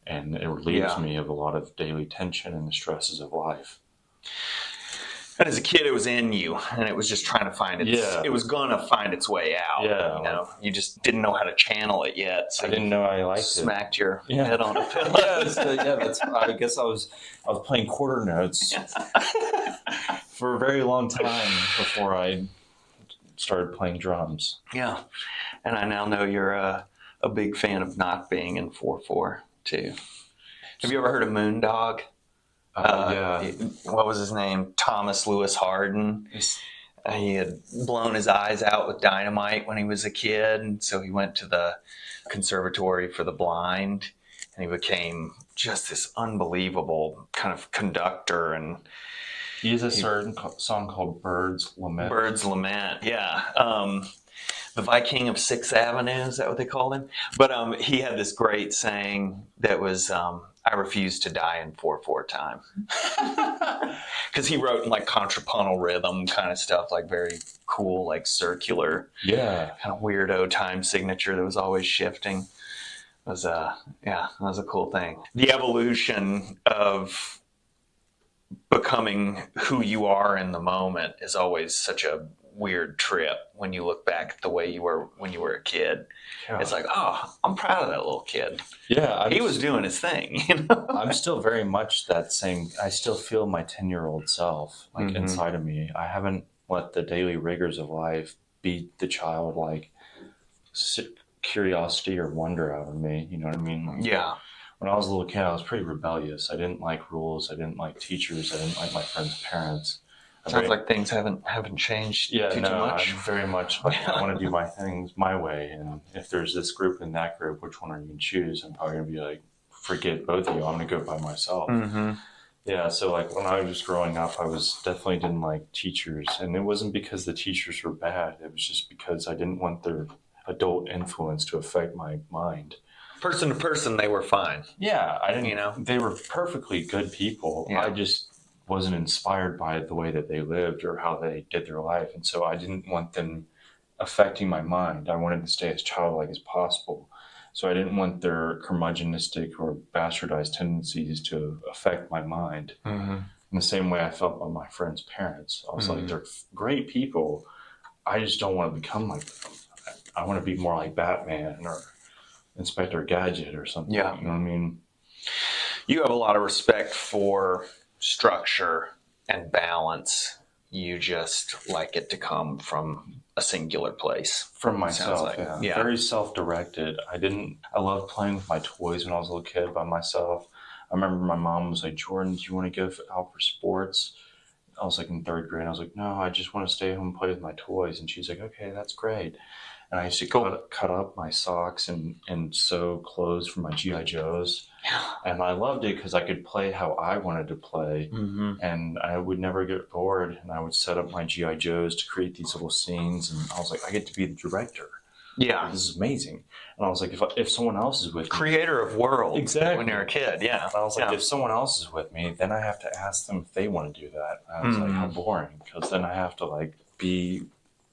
[SPEAKER 1] And it relieves me of a lot of daily tension and the stresses of life.
[SPEAKER 2] And as a kid, it was in you, and it was just trying to find it was going to find its way out.
[SPEAKER 1] Yeah.
[SPEAKER 2] You know, you just didn't know how to channel it yet. So
[SPEAKER 1] I didn't know I liked
[SPEAKER 2] smacked your head on a pillow.
[SPEAKER 1] I guess I was playing quarter notes for a very long time before I started playing drums.
[SPEAKER 2] Yeah. And I now know you're a big fan of not being in 4/4 too. Have you ever heard of Moondog? What was his name? Thomas Lewis Harden. He had blown his eyes out with dynamite when he was a kid, and so he went to the Conservatory for the Blind, and he became just this unbelievable kind of conductor. And
[SPEAKER 1] he has a certain song called Bird's Lament.
[SPEAKER 2] Bird's Lament, yeah. The Viking of Sixth Avenue, is that what they called him? But he had this great saying that was, I refuse to die in 4/4 time. Because he wrote in like contrapuntal rhythm kind of stuff, like very cool, like circular, kind of weirdo time signature that was always shifting. It was that was a cool thing. The evolution of becoming who you are in the moment is always such a weird trip when you look back at the way you were when you were a kid. Yeah. It's like, oh, I'm proud of that little kid. Yeah, he was doing his thing. You know?
[SPEAKER 1] I'm still very much that same. I still feel my 10-year-old self like inside of me. I haven't let the daily rigors of life beat the childlike curiosity or wonder out of me. You know what I mean?
[SPEAKER 2] Yeah.
[SPEAKER 1] when I was a little kid, I was pretty rebellious. I didn't like rules. I didn't like teachers. I didn't like my friends' parents.
[SPEAKER 2] Sounds like things haven't changed too much.
[SPEAKER 1] I'm very much like, I want to do my things my way. And if there's this group and that group, which one are you going to choose? I'm probably going to be like, forget both of you. I'm going to go by myself.
[SPEAKER 2] Mm-hmm.
[SPEAKER 1] Yeah. So like when I was growing up, I was definitely didn't like teachers. And it wasn't because the teachers were bad. It was just because I didn't want their adult influence to affect my mind.
[SPEAKER 2] Person to person, they were fine.
[SPEAKER 1] Yeah. I didn't, they were perfectly good people.
[SPEAKER 2] Yeah.
[SPEAKER 1] I just wasn't inspired by the way that they lived or how they did their life. And so I didn't want them affecting my mind. I wanted to stay as childlike as possible. So I didn't want their curmudgeonistic or bastardized tendencies to affect my mind.
[SPEAKER 2] Mm-hmm.
[SPEAKER 1] In the same way I felt about my friends' parents. I was like, they're great people. I just don't want to become like them. I want to be more like Batman or Inspector Gadget or something.
[SPEAKER 2] Yeah.
[SPEAKER 1] You know what I mean?
[SPEAKER 2] You have a lot of respect for structure and balance. You just like it to come from a singular place.
[SPEAKER 1] From myself,
[SPEAKER 2] like.
[SPEAKER 1] yeah. Very self-directed. I loved playing with my toys when I was a little kid by myself. I remember my mom was like, Jordan, do you want to go out for sports? I was like in third grade. I was like, no, I just want to stay home and play with my toys. And she's like, okay, that's great. And I used to cut up my socks and sew clothes for my G.I. Joes. And I loved it because I could play how I wanted to play.
[SPEAKER 2] Mm-hmm.
[SPEAKER 1] And I would never get bored. And I would set up my G.I. Joes to create these little scenes. And I was like, I get to be the director.
[SPEAKER 2] Yeah.
[SPEAKER 1] This is amazing. And I was like, if someone else is with me.
[SPEAKER 2] Creator of worlds.
[SPEAKER 1] Exactly.
[SPEAKER 2] When you're a kid, yeah.
[SPEAKER 1] And I was like, if someone else is with me, then I have to ask them if they want to do that. And I was like, how boring. Because then I have to like be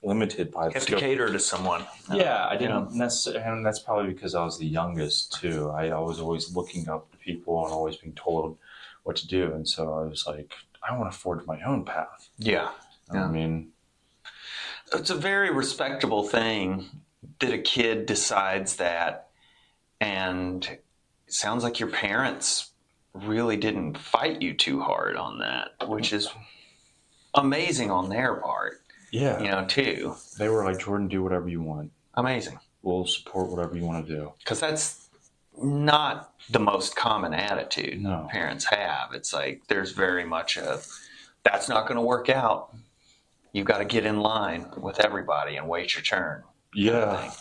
[SPEAKER 1] limited by
[SPEAKER 2] you have to cater to someone.
[SPEAKER 1] Yeah, I didn't necessarily, and that's probably because I was the youngest too. I was always looking up to people and always being told what to do, and so I was like, I want to forge my own path.
[SPEAKER 2] Yeah.
[SPEAKER 1] I mean,
[SPEAKER 2] it's a very respectable thing that a kid decides that, and it sounds like your parents really didn't fight you too hard on that, which is amazing on their part.
[SPEAKER 1] Yeah.
[SPEAKER 2] Too.
[SPEAKER 1] They were like, Jordan, do whatever you want.
[SPEAKER 2] Amazing.
[SPEAKER 1] We'll support whatever you want to do.
[SPEAKER 2] Because that's not the most common attitude parents have. It's like there's very much that's not going to work out. You've got to get in line with everybody and wait your turn.
[SPEAKER 1] Yeah.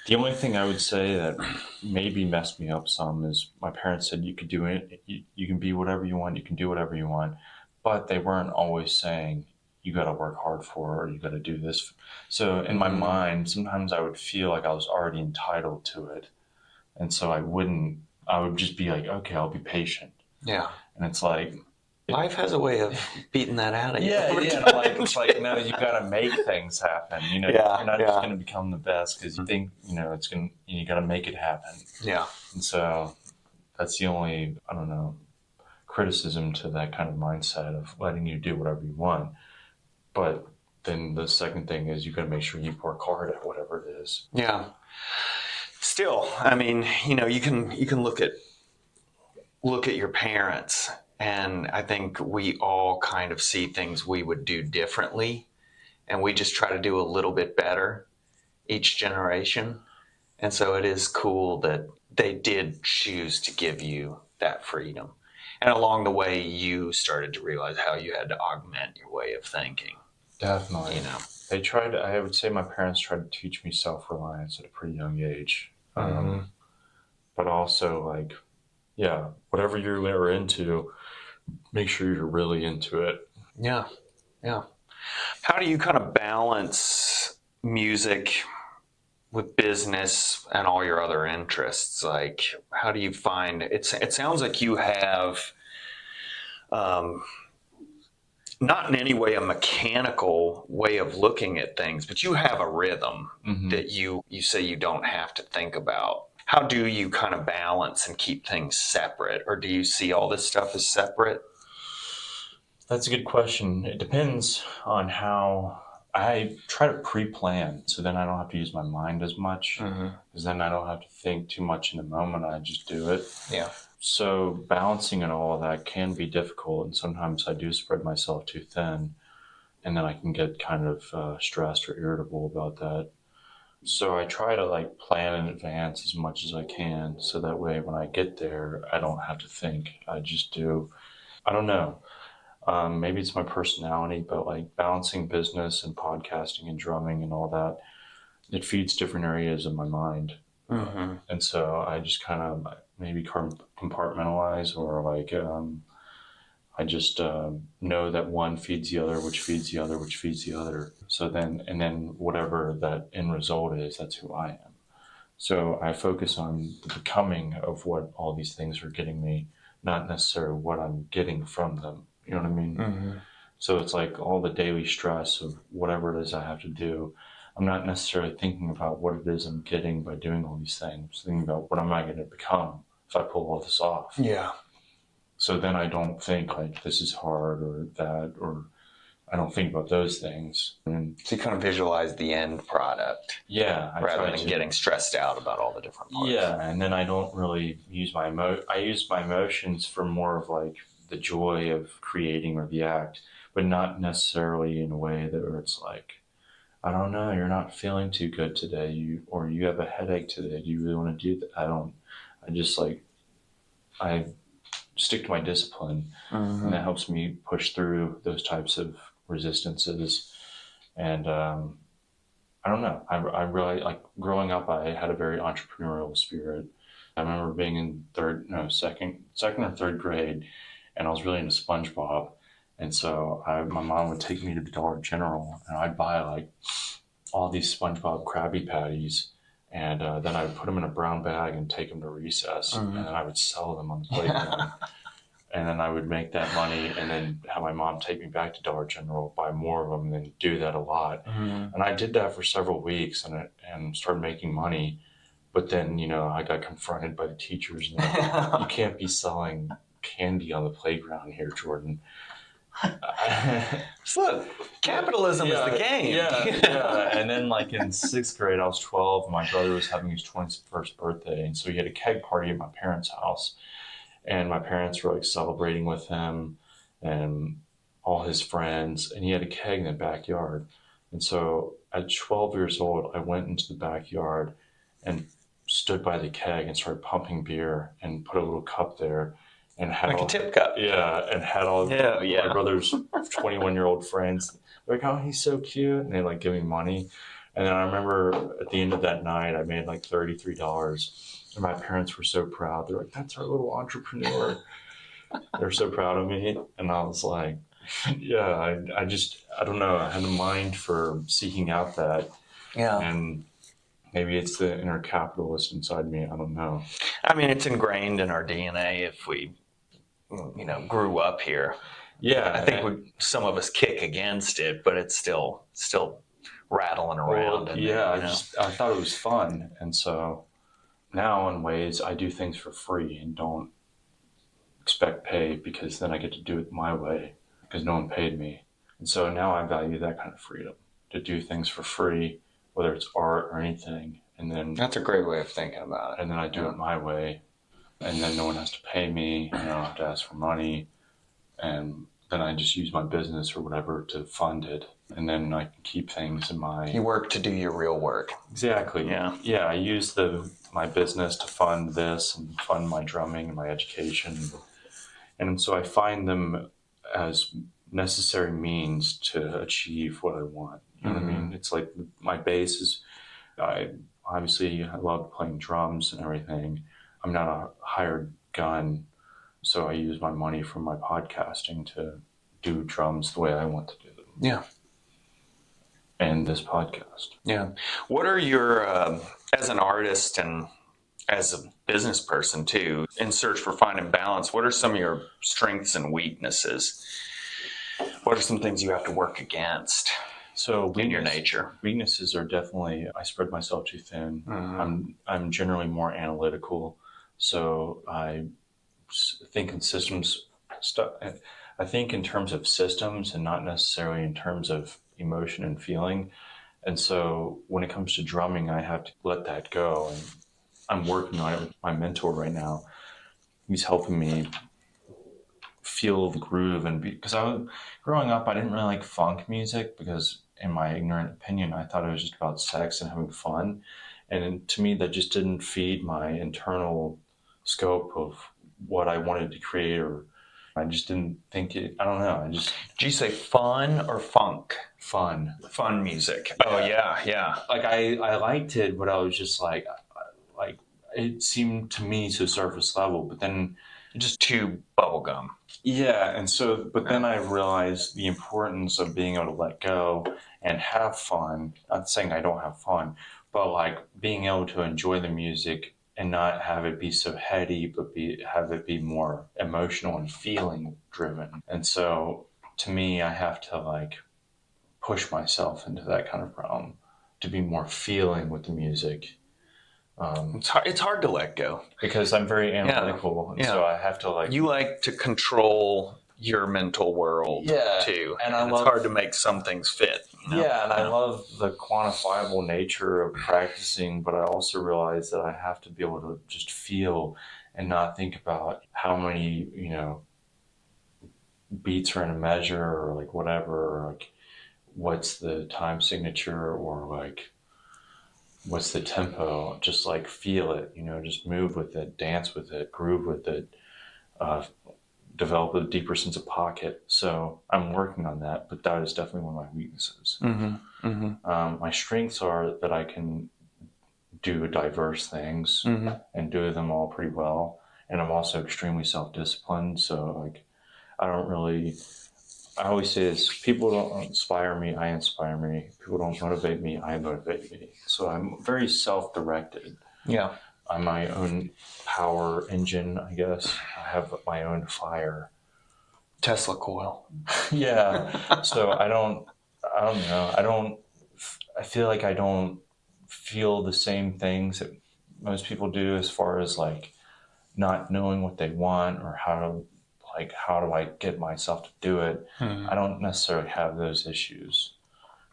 [SPEAKER 1] The only thing I would say that maybe messed me up some is my parents said you could do it. You can be whatever you want. You can do whatever you want. But they weren't always saying, you got to work hard for it, or you got to do this. So in my mind, sometimes I would feel like I was already entitled to it. And so I would just be like, okay, I'll be patient.
[SPEAKER 2] Yeah.
[SPEAKER 1] And it's like,
[SPEAKER 2] life has a way of beating that out of you.
[SPEAKER 1] Yeah. It's like, no, you got to make things happen. You're not just going to become the best because you think, you got to make it happen.
[SPEAKER 2] Yeah.
[SPEAKER 1] And so that's the only, criticism to that kind of mindset of letting you do whatever you want. But then the second thing is you got to make sure you work hard at whatever it is.
[SPEAKER 2] Yeah. Still, I mean, you can look at your parents, and I think we all kind of see things we would do differently, and we just try to do a little bit better each generation. And so it is cool that they did choose to give you that freedom. And along the way, you started to realize how you had to augment your way of thinking.
[SPEAKER 1] Definitely. They tried, I would say my parents tried to teach me self-reliance at a pretty young age. But also whatever you're into, make sure you're really into it.
[SPEAKER 2] Yeah. Yeah. How do you kind of balance music with business and all your other interests? Like, how do you find it sounds like you have, not in any way a mechanical way of looking at things, but you have a rhythm that you say you don't have to think about. How do you kind of balance and keep things separate? Or do you see all this stuff as separate?
[SPEAKER 1] That's a good question. It depends on how I try to pre-plan. So then I don't have to use my mind as much. Because then I don't have to think too much in the moment. I just do it.
[SPEAKER 2] Yeah.
[SPEAKER 1] So balancing and all of that can be difficult. And sometimes I do spread myself too thin. And then I can get kind of stressed or irritable about that. So I try to like plan in advance as much as I can, so that way when I get there, I don't have to think. I just do. I don't know. Maybe it's my personality, but like balancing business and podcasting and drumming and all that, it feeds different areas of my mind. And so I just kind of maybe compartmentalize, or like I just know that one feeds the other, which feeds the other, which feeds the other. So then, and then whatever that end result is, that's who I am. So I focus on the becoming of what all these things are getting me, not necessarily what I'm getting from them. You know what I mean? So it's like all the daily stress of whatever it is I have to do. I'm not necessarily thinking about what it is I'm getting by doing all these things. I'm thinking about what am I going to become if I pull all this off.
[SPEAKER 2] Yeah.
[SPEAKER 1] So then I don't think like this is hard or that, or I don't think about those things. And
[SPEAKER 2] So you kind of visualize the end product.
[SPEAKER 1] yeah,
[SPEAKER 2] rather than getting stressed out about all the different parts.
[SPEAKER 1] Yeah, and then I don't really use I use my emotions for more of like the joy of creating or the act, but not necessarily in a way that where it's like, I don't know, you're not feeling too good today, you have a headache today. Do you really want to do that? I just like I stick to my discipline, and that helps me push through those types of resistances. And I don't know. I really like growing up. I had a very entrepreneurial spirit. I remember being in second or third grade, and I was really into SpongeBob. And so my mom would take me to the Dollar General, and I'd buy like all these SpongeBob Krabby Patties, and then I would put them in a brown bag and take them to recess, and then I would sell them on the playground. And then I would make that money and then have my mom take me back to Dollar General, buy more of them, and then do that a lot. And I did that for several weeks and started making money. But then, I got confronted by the teachers. And like, you can't be selling candy on the playground here, Jordan.
[SPEAKER 2] Look, capitalism is the game.
[SPEAKER 1] Yeah. And then like in sixth grade, I was 12. And my brother was having his 21st birthday. And so he had a keg party at my parents' house. And my parents were like celebrating with him and all his friends, and he had a keg in the backyard. And so at 12 years old, I went into the backyard and stood by the keg and started pumping beer and put a little cup there and had
[SPEAKER 2] like a tip cup.
[SPEAKER 1] Yeah, and had all my brother's 21-year-old friends like, oh, he's so cute, and they like give me money. And then I remember at the end of that night, I made like $33. And my parents were so proud. They're like, that's our little entrepreneur. They're so proud of me. And I was like, yeah, I don't know. I had a mind for seeking out that.
[SPEAKER 2] Yeah.
[SPEAKER 1] And maybe it's the inner capitalist inside me. I don't know.
[SPEAKER 2] I mean, it's ingrained in our DNA if we, grew up here.
[SPEAKER 1] Yeah.
[SPEAKER 2] I think some of us kick against it, but it's still rattling around.
[SPEAKER 1] Well, I thought it was fun. And so now in ways I do things for free and don't expect pay, because then I get to do it my way because no one paid me. And so now I value that kind of freedom to do things for free, whether it's art or anything. And then
[SPEAKER 2] that's a great way of thinking about it.
[SPEAKER 1] And then I do it my way, and then no one has to pay me, and I don't have to ask for money. And then I just use my business or whatever to fund it. And then I can keep things in my...
[SPEAKER 2] You work to do your real work.
[SPEAKER 1] Exactly. Yeah, I use my business to fund this and fund my drumming and my education. And so I find them as necessary means to achieve what I want. You know what I mean? It's like my base is... I love playing drums and everything. I'm not a hired gun, so I use my money from my podcasting to do drums the way I want to do them.
[SPEAKER 2] Yeah.
[SPEAKER 1] And this podcast.
[SPEAKER 2] Yeah. What are your, as an artist and as a business person too, in search for finding balance, what are some of your strengths and weaknesses? What are some things you have to work against?
[SPEAKER 1] So
[SPEAKER 2] in your nature,
[SPEAKER 1] weaknesses are definitely, I spread myself too thin. I'm generally more analytical. So I think in systems stuff. I think in terms of systems and not necessarily in terms of emotion and feeling. And so when it comes to drumming, I have to let that go. And I'm working on it with my mentor right now. He's helping me feel the groove and because growing up, I didn't really like funk music because in my ignorant opinion, I thought it was just about sex and having fun. And to me, that just didn't feed my internal scope of what I wanted to create, or I just didn't think it, I don't know.
[SPEAKER 2] Did you say fun or funk?
[SPEAKER 1] Fun.
[SPEAKER 2] Fun music. Oh, yeah.
[SPEAKER 1] Like I liked it, but I was just like it seemed to me so surface level, but then
[SPEAKER 2] Just too bubblegum.
[SPEAKER 1] yeah, and so, but then I realized the importance of being able to let go and have fun. Not saying I don't have fun, but like being able to enjoy the music and not have it be so heady, but have it be more emotional and feeling driven. And so, to me, I have to like push myself into that kind of realm to be more feeling with the music.
[SPEAKER 2] It's hard to let go.
[SPEAKER 1] Because I'm very analytical, and so I have to like.
[SPEAKER 2] You like to control your mental world too, and it's hard to make some things fit.
[SPEAKER 1] Yeah, and I love the quantifiable nature of practicing, but I also realize that I have to be able to just feel and not think about how many, beats are in a measure or like whatever, or like what's the time signature or like what's the tempo. Just like feel it, just move with it, dance with it, groove with it, develop a deeper sense of pocket. So I'm working on that, but that is definitely one of my weaknesses. My strengths are that I can do diverse things and do them all pretty well. And I'm also extremely self-disciplined. So like, I always say this, people don't inspire me, I inspire me. People don't motivate me, I motivate me. So I'm very self-directed.
[SPEAKER 2] Yeah.
[SPEAKER 1] I'm my own power engine, I guess. I have my own fire.
[SPEAKER 2] Tesla coil.
[SPEAKER 1] Yeah. So I don't know. I feel like I don't feel the same things that most people do as far as like not knowing what they want or how do I get myself to do it. I don't necessarily have those issues.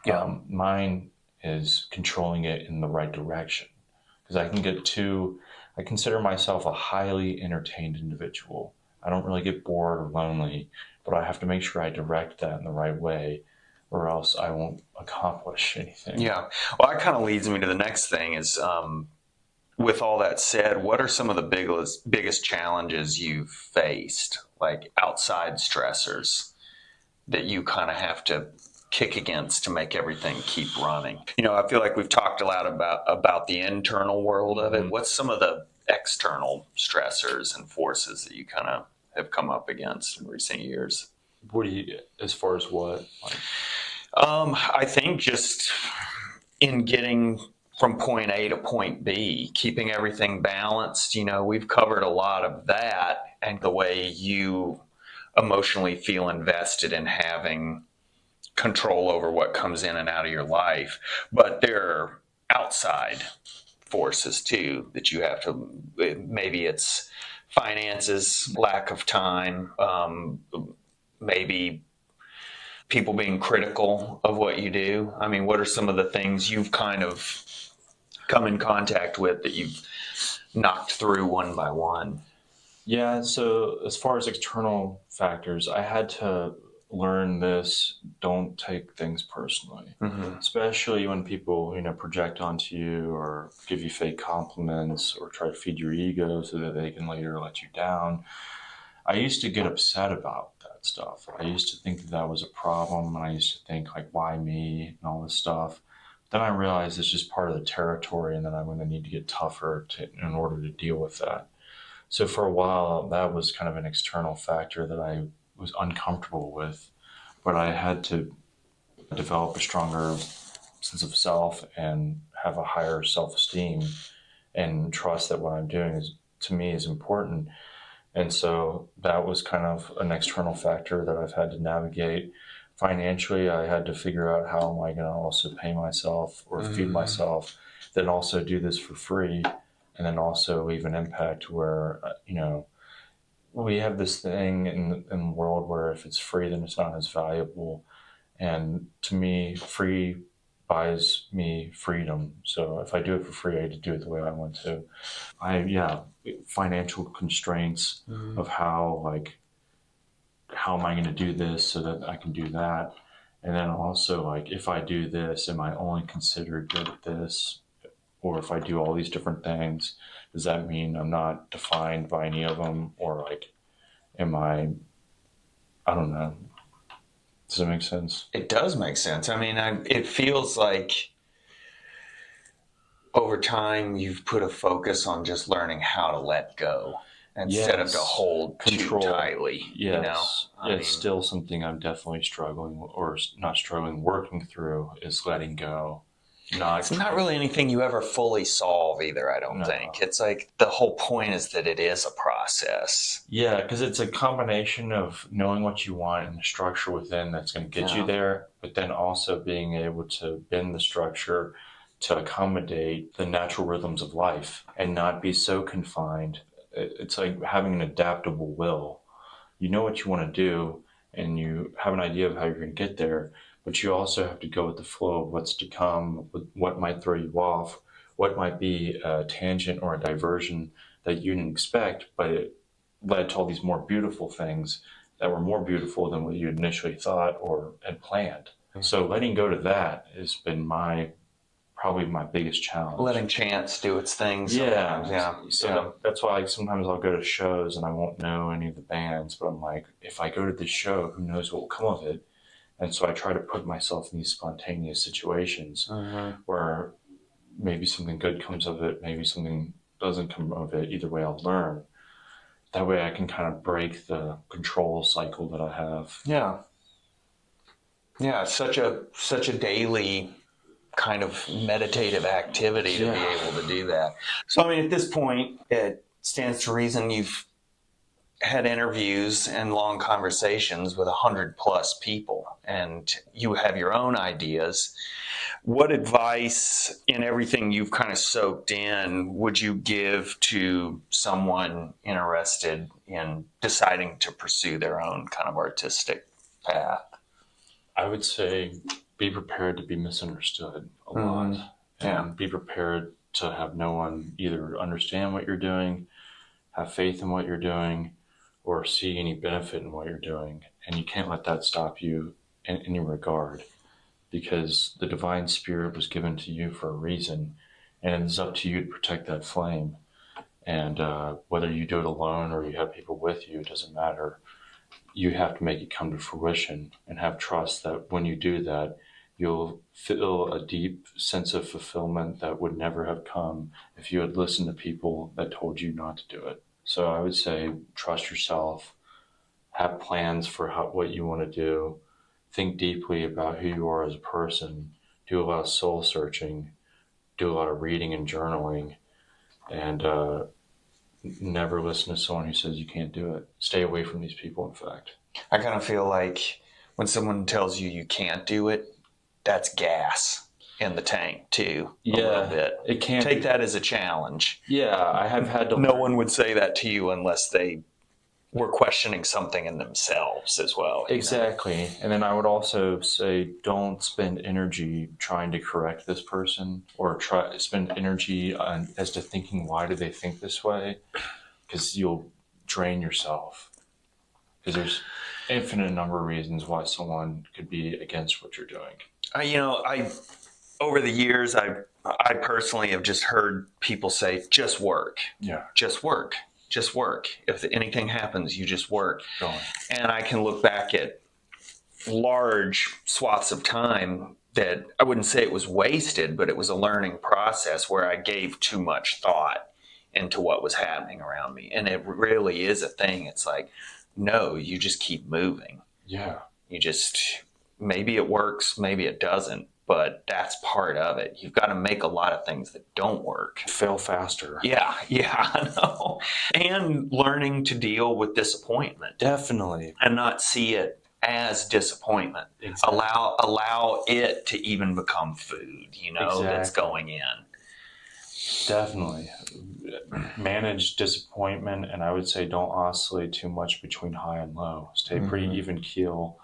[SPEAKER 2] Yeah.
[SPEAKER 1] Mine is controlling it in the right direction. Because I consider myself a highly entertained individual. I don't really get bored or lonely, but I have to make sure I direct that in the right way, or else I won't accomplish anything.
[SPEAKER 2] Yeah. Well, that kind of leads me to the next thing is, with all that said, what are some of the biggest challenges you've faced, like outside stressors that you kind of have to kick against to make everything keep running? I feel like we've talked a lot about the internal world of it. What's some of the external stressors and forces that you kind of have come up against in recent years?
[SPEAKER 1] As far as what?
[SPEAKER 2] I think just in getting from point A to point B, keeping everything balanced. We've covered a lot of that and the way you emotionally feel invested in having control over what comes in and out of your life. But there are outside forces too that you have to, maybe it's finances, lack of time, maybe people being critical of what you do. I mean, what are some of the things you've kind of come in contact with that you've knocked through one by one?
[SPEAKER 1] Yeah, so as far as external factors, I had to learn this: don't take things personally, especially when people, project onto you or give you fake compliments or try to feed your ego so that they can later let you down. I used to get upset about that stuff. I used to think that was a problem, and I used to think like, why me and all this stuff. Then I realized it's just part of the territory, and that I'm going to need to get tougher in order to deal with that. So for a while, that was kind of an external factor that I was uncomfortable with, but I had to develop a stronger sense of self and have a higher self-esteem and trust that what I'm doing to me is important. And so that was kind of an external factor that I've had to navigate. Financially, I had to figure out how am I going to also pay myself or feed myself, then also do this for free, and then also leave an impact where, we have this thing in the world where if it's free, then it's not as valuable. And to me, free buys me freedom. So if I do it for free, I get to do it the way I want to. Financial constraints of how how am I going to do this so that I can do that? And then also, like, if I do this, am I only considered good at this? Or if I do all these different things, does that mean I'm not defined by any of them? Or, like, am I don't know. Does that make sense?
[SPEAKER 2] It does make sense. I mean, it feels like over time you've put a focus on just learning how to let go instead of to hold control too tightly.
[SPEAKER 1] Yes.
[SPEAKER 2] You know?
[SPEAKER 1] It's still something I'm definitely working through is letting go.
[SPEAKER 2] It's not really anything you ever fully solve either, I don't think. It's like the whole point is that it is a process.
[SPEAKER 1] Yeah, because it's a combination of knowing what you want and the structure within that's going to get you there, but then also being able to bend the structure to accommodate the natural rhythms of life and not be so confined. It's like having an adaptable will. You know what you want to do and you have an idea of how you're going to get there, but you also have to go with the flow of what's to come, what might throw you off, what might be a tangent or a diversion that you didn't expect, but it led to all these more beautiful things that were more beautiful than what you initially thought or had planned. So letting go to that has been probably my biggest challenge.
[SPEAKER 2] Letting chance do its thing sometimes. Yeah.
[SPEAKER 1] So that's why sometimes I'll go to shows and I won't know any of the bands, but I'm like, if I go to this show, who knows what will come of it? And so I try to put myself in these spontaneous situations where maybe something good comes of it, maybe something doesn't come of it. Either way, I'll learn. That way I can kind of break the control cycle that I have.
[SPEAKER 2] Yeah. Yeah, such a daily kind of meditative activity to be able to do that. So, I mean, at this point, it stands to reason you've had interviews and long conversations with 100+ people, and you have your own ideas. What advice in everything you've kind of soaked in would you give to someone interested in deciding to pursue their own kind of artistic path?
[SPEAKER 1] I would say be prepared to be misunderstood a lot. And be prepared to have no one either understand what you're doing, have faith in what you're doing, or see any benefit in what you're doing. And you can't let that stop you in any regard, because the divine spirit was given to you for a reason, and it's up to you to protect that flame. And whether you do it alone or you have people with you, it doesn't matter. You have to make it come to fruition and have trust that when you do that, you'll feel a deep sense of fulfillment that would never have come if you had listened to people that told you not to do it. So I would say trust yourself, have plans for what you want to do, think deeply about who you are as a person, do a lot of soul searching, do a lot of reading and journaling, and never listen to someone who says you can't do it. Stay away from these people, in fact.
[SPEAKER 2] I kind of feel like when someone tells you can't do it, that's gas in the tank too, a little bit.
[SPEAKER 1] It can't
[SPEAKER 2] take that as a challenge.
[SPEAKER 1] Yeah, I have had to.
[SPEAKER 2] No one would say that to you unless they were questioning something in themselves as well.
[SPEAKER 1] Exactly. And then I would also say, don't spend energy trying to correct this person or spend energy as to thinking, why do they think this way? Because you'll drain yourself. Because there's infinite number of reasons why someone could be against what you're doing.
[SPEAKER 2] Over the years, I personally have just heard people say, just work.
[SPEAKER 1] Yeah.
[SPEAKER 2] Just work. Just work. If anything happens, you just work.
[SPEAKER 1] Go on.
[SPEAKER 2] And I can look back at large swaths of time that I wouldn't say it was wasted, but it was a learning process where I gave too much thought into what was happening around me. And it really is a thing. It's like, no, you just keep moving.
[SPEAKER 1] Yeah.
[SPEAKER 2] Maybe it works, maybe it doesn't, but that's part of it. You've got to make a lot of things that don't work.
[SPEAKER 1] Fail faster.
[SPEAKER 2] Yeah, I know. And learning to deal with disappointment.
[SPEAKER 1] Definitely.
[SPEAKER 2] And not see it as disappointment. Exactly. Allow it to even become food, that's going in.
[SPEAKER 1] Definitely. Manage disappointment, and I would say don't oscillate too much between high and low. Stay pretty even keel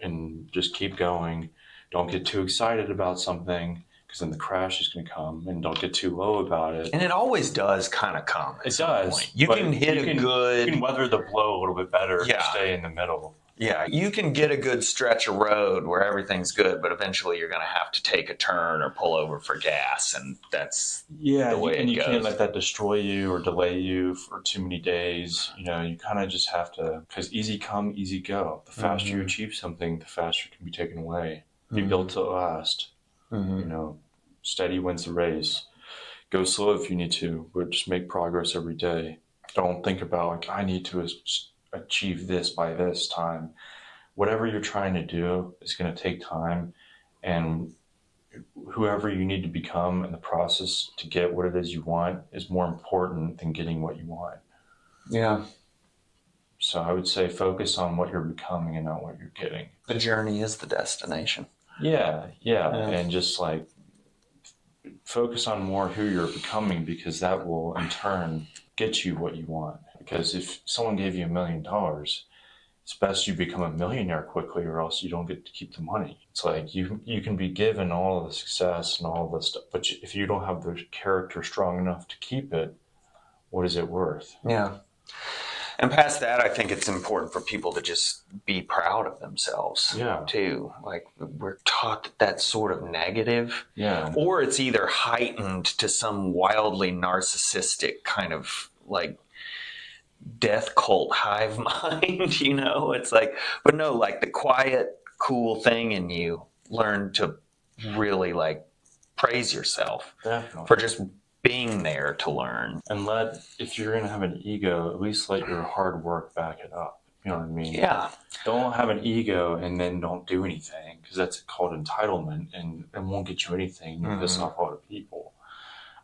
[SPEAKER 1] and just keep going. Don't get too excited about something, because then the crash is going to come, and don't get too low about it.
[SPEAKER 2] And it always does kind of come.
[SPEAKER 1] It does.
[SPEAKER 2] You can hit
[SPEAKER 1] You can weather the blow a little bit better if you stay in the middle.
[SPEAKER 2] Yeah, you can get a good stretch of road where everything's good, but eventually you're going to have to take a turn or pull over for gas, and that's the way
[SPEAKER 1] and
[SPEAKER 2] it
[SPEAKER 1] you
[SPEAKER 2] goes.
[SPEAKER 1] can't let that destroy you or delay you for too many days. You kind of just have to, because easy come, easy go. The faster you achieve something, the faster it can be taken away. Be built to last. Steady wins the race. Go slow if you need to, but just make progress every day. Don't think about, like, I need to achieve this by this time. Whatever you're trying to do is going to take time, and whoever you need to become in the process to get what it is you want is more important than getting what you want.
[SPEAKER 2] Yeah.
[SPEAKER 1] So I would say focus on what you're becoming and not what you're getting.
[SPEAKER 2] The journey is the destination.
[SPEAKER 1] Yeah. And just like focus on more who you're becoming, because that will in turn get you what you want. Because if someone gave you $1 million, it's best you become a millionaire quickly, or else you don't get to keep the money. It's like you can be given all of the success and all of this stuff, but if you don't have the character strong enough to keep it, what is it worth?
[SPEAKER 2] Yeah. And past that, I think it's important for people to just be proud of themselves, too. Like, we're taught that that's sort of negative, or it's either heightened to some wildly narcissistic kind of like death cult hive mind, It's like, but no, like the quiet, cool thing in you, learn to really like praise yourself for just being there to learn.
[SPEAKER 1] And if you're going to have an ego, at least let your hard work back it up. You know what I mean?
[SPEAKER 2] Yeah.
[SPEAKER 1] Don't have an ego and then don't do anything, because that's called entitlement, and it won't get you anything. You piss off a lot of people.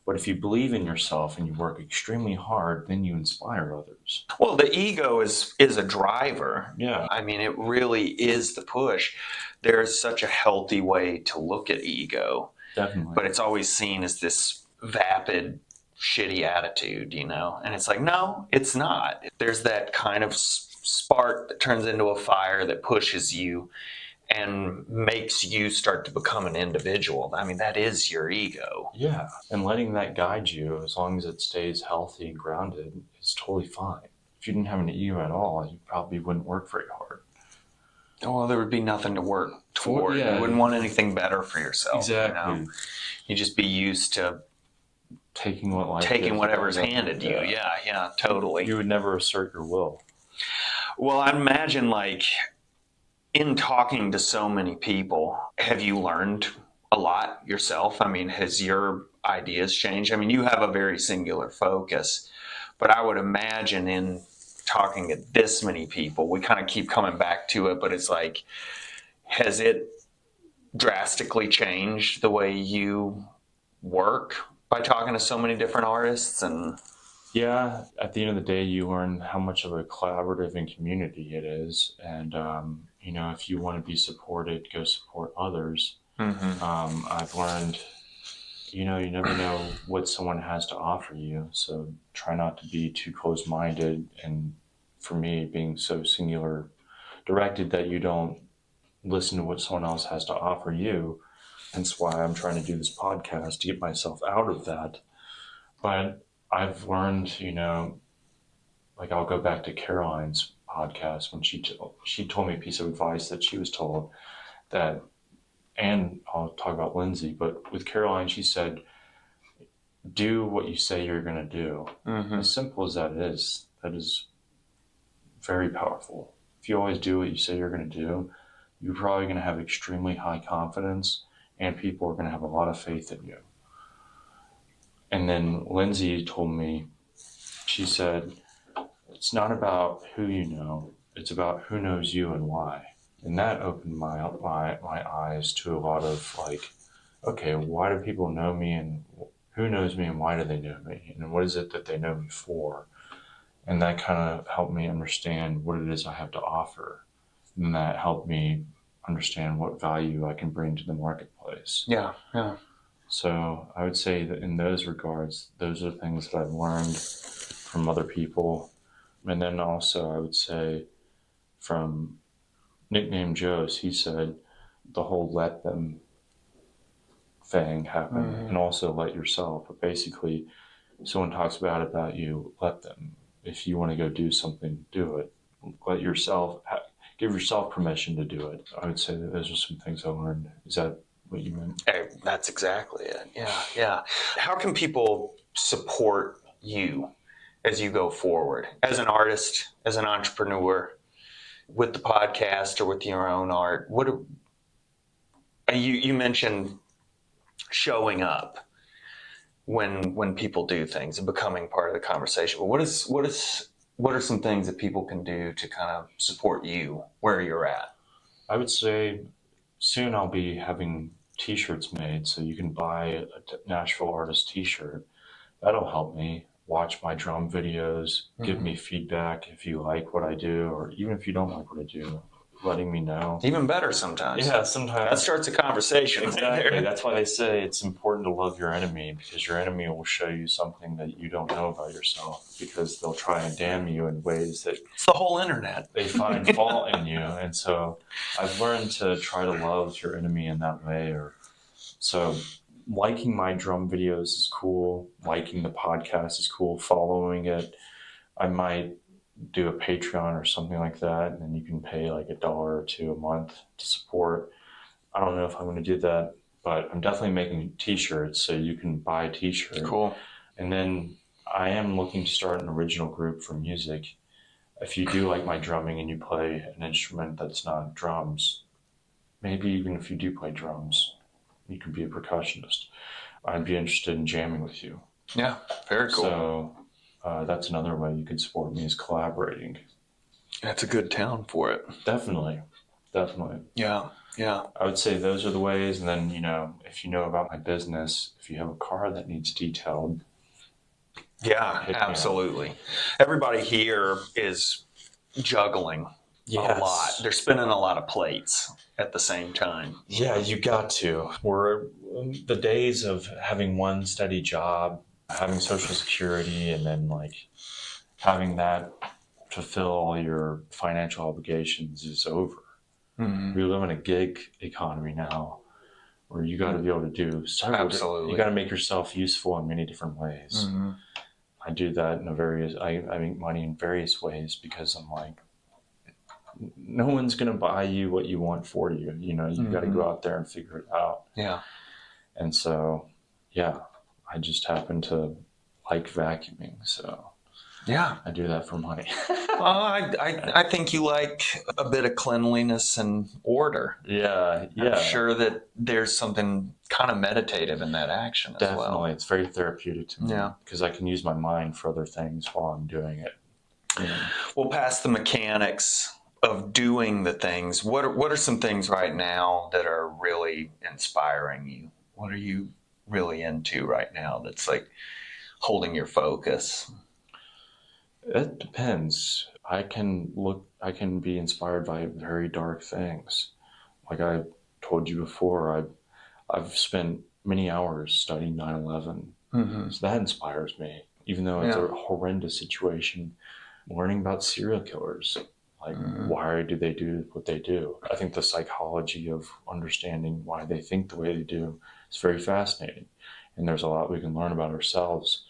[SPEAKER 1] But if you believe in yourself and you work extremely hard, then you inspire others.
[SPEAKER 2] Well, the ego is a driver.
[SPEAKER 1] Yeah.
[SPEAKER 2] I mean, it really is the push. There's such a healthy way to look at ego.
[SPEAKER 1] Definitely.
[SPEAKER 2] But it's always seen as this vapid, shitty attitude, And it's like, no, it's not. There's that kind of spark that turns into a fire that pushes you and makes you start to become an individual. I mean, that is your ego.
[SPEAKER 1] Yeah, and letting that guide you, as long as it stays healthy and grounded, is totally fine. If you didn't have an ego at all, you probably wouldn't work very hard.
[SPEAKER 2] Well, there would be nothing to work toward. You wouldn't want anything better for yourself.
[SPEAKER 1] Exactly.
[SPEAKER 2] You'd just be used to
[SPEAKER 1] taking
[SPEAKER 2] whatever's handed you. Yeah, totally.
[SPEAKER 1] You would never assert your will.
[SPEAKER 2] Well, I imagine, like, in talking to so many people, have you learned a lot yourself? I mean, has your ideas changed? I mean, you have a very singular focus, but I would imagine in talking to this many people, we kind of keep coming back to it, but it's like, has it drastically changed the way you work by talking to so many different artists? And
[SPEAKER 1] yeah, at the end of the day, you learn how much of a collaborative and community it is. And, if you want to be supported, go support others. I've learned, you never know what someone has to offer you. So try not to be too close-minded. And for me, being so singular directed that you don't listen to what someone else has to offer you. Hence why I'm trying to do this podcast, to get myself out of that. But I've learned, like I'll go back to Caroline's podcast when she told me a piece of advice that she was told that, and I'll talk about Lindsay, but with Caroline, she said, do what you say you're going to do. As simple as that is very powerful. If you always do what you say you're going to do, you're probably going to have extremely high confidence, and people are going to have a lot of faith in you. And then Lindsay told me, she said, it's not about who you know, it's about who knows you and why. And that opened my eyes to a lot of like, okay, why do people know me, and who knows me, and why do they know me, and what is it that they know me for? And that kind of helped me understand what it is I have to offer. And that helped me understand what value I can bring to the marketplace.
[SPEAKER 2] Yeah.
[SPEAKER 1] So I would say that in those regards, those are things that I've learned from other people. And then also I would say from Nickname Joe's, he said the whole let them thing happen, and also let yourself. But basically, someone talks about you, let them. If you want to go do something, do it. Let yourself give yourself permission to do it. I would say that those are some things I learned. Is that what you meant?
[SPEAKER 2] Hey, that's exactly it. Yeah. How can people support you as you go forward as an artist, as an entrepreneur, with the podcast or with your own art? You mentioned showing up when people do things and becoming part of the conversation. But what are some things that people can do to kind of support you where you're at?
[SPEAKER 1] I would say soon I'll be having t-shirts made, so you can buy a Nashville Artist t-shirt. That'll help me. Watch my drum videos, give me feedback if you like what I do, or even if you don't like what I do, letting me know.
[SPEAKER 2] Even better sometimes.
[SPEAKER 1] Yeah, sometimes.
[SPEAKER 2] That starts a conversation.
[SPEAKER 1] Exactly.
[SPEAKER 2] Right.
[SPEAKER 1] That's why they say it's important to love your enemy, because your enemy will show you something that you don't know about yourself, because they'll try and damn you in ways that
[SPEAKER 2] It's the whole internet.
[SPEAKER 1] they find fault in you. And so I've learned to try to love your enemy in that way. So liking my drum videos is cool. Liking the podcast is cool. Following it, I might do a Patreon or something like that, and then you can pay like $1 or $2 a month to support. I don't know if I'm going to do that, but I'm definitely making t-shirts, so you can buy a t-shirt.
[SPEAKER 2] Cool.
[SPEAKER 1] And then I am looking to start an original group for music. If you do like my drumming and you play an instrument that's not drums, maybe even if you do play drums, you can be a percussionist. I'd be interested in jamming with you.
[SPEAKER 2] Yeah, very cool.
[SPEAKER 1] So that's another way you can support me, is collaborating.
[SPEAKER 2] That's a good town for it.
[SPEAKER 1] Definitely.
[SPEAKER 2] Yeah.
[SPEAKER 1] I would say those are the ways. And then, if you know about my business, if you have a car that needs detailed.
[SPEAKER 2] Yeah, absolutely. Everybody here is juggling a lot. They're spinning a lot of plates at the same time.
[SPEAKER 1] Yeah, you got to. We're the days of having one steady job, having Social Security, and then like having that fulfill all your financial obligations is over. Mm-hmm. We live in a gig economy now, where you got to be able to do several.
[SPEAKER 2] Absolutely.
[SPEAKER 1] You got to make yourself useful in many different ways. Mm-hmm. I do that I make money in various ways, because I'm like, no one's going to buy you what you want for you. You got to go out there and figure it out.
[SPEAKER 2] Yeah.
[SPEAKER 1] And so, yeah, I just happen to like vacuuming. So
[SPEAKER 2] yeah,
[SPEAKER 1] I do that for money.
[SPEAKER 2] I think you like a bit of cleanliness and order.
[SPEAKER 1] Yeah.
[SPEAKER 2] I'm sure that there's something kind of meditative in that action as well.
[SPEAKER 1] Definitely. It's very therapeutic to me.
[SPEAKER 2] Yeah.
[SPEAKER 1] Because I can use my mind for other things while I'm doing it.
[SPEAKER 2] Well, past the mechanics of doing the things, what are some things right now that are really inspiring you? What are you really into right now that's like holding your focus?
[SPEAKER 1] It depends. I can be inspired by very dark things. Like I told you before, I've spent many hours studying 9/11. Mm-hmm. So that inspires me, even though it's a horrendous situation. Learning about serial killers, like why do they do what they do? I think the psychology of understanding why they think the way they do is very fascinating. And there's a lot we can learn about ourselves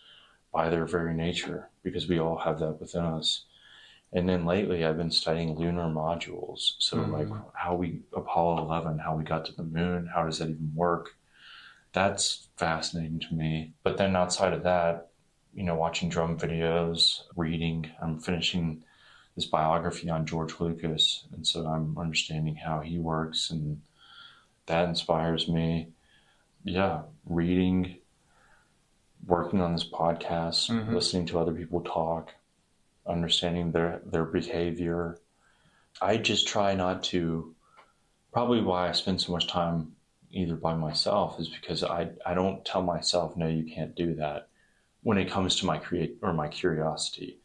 [SPEAKER 1] by their very nature, because we all have that within us. And then lately I've been studying lunar modules. So like Apollo 11, how we got to the moon, how does that even work? That's fascinating to me. But then outside of that, watching drum videos, reading, I'm finishing this biography on George Lucas. And so I'm understanding how he works, and that inspires me. Yeah, reading, working on this podcast, listening to other people talk, understanding their behavior. I just try not to, probably why I spend so much time either by myself is because I don't tell myself, no, you can't do that. When it comes to my curiosity,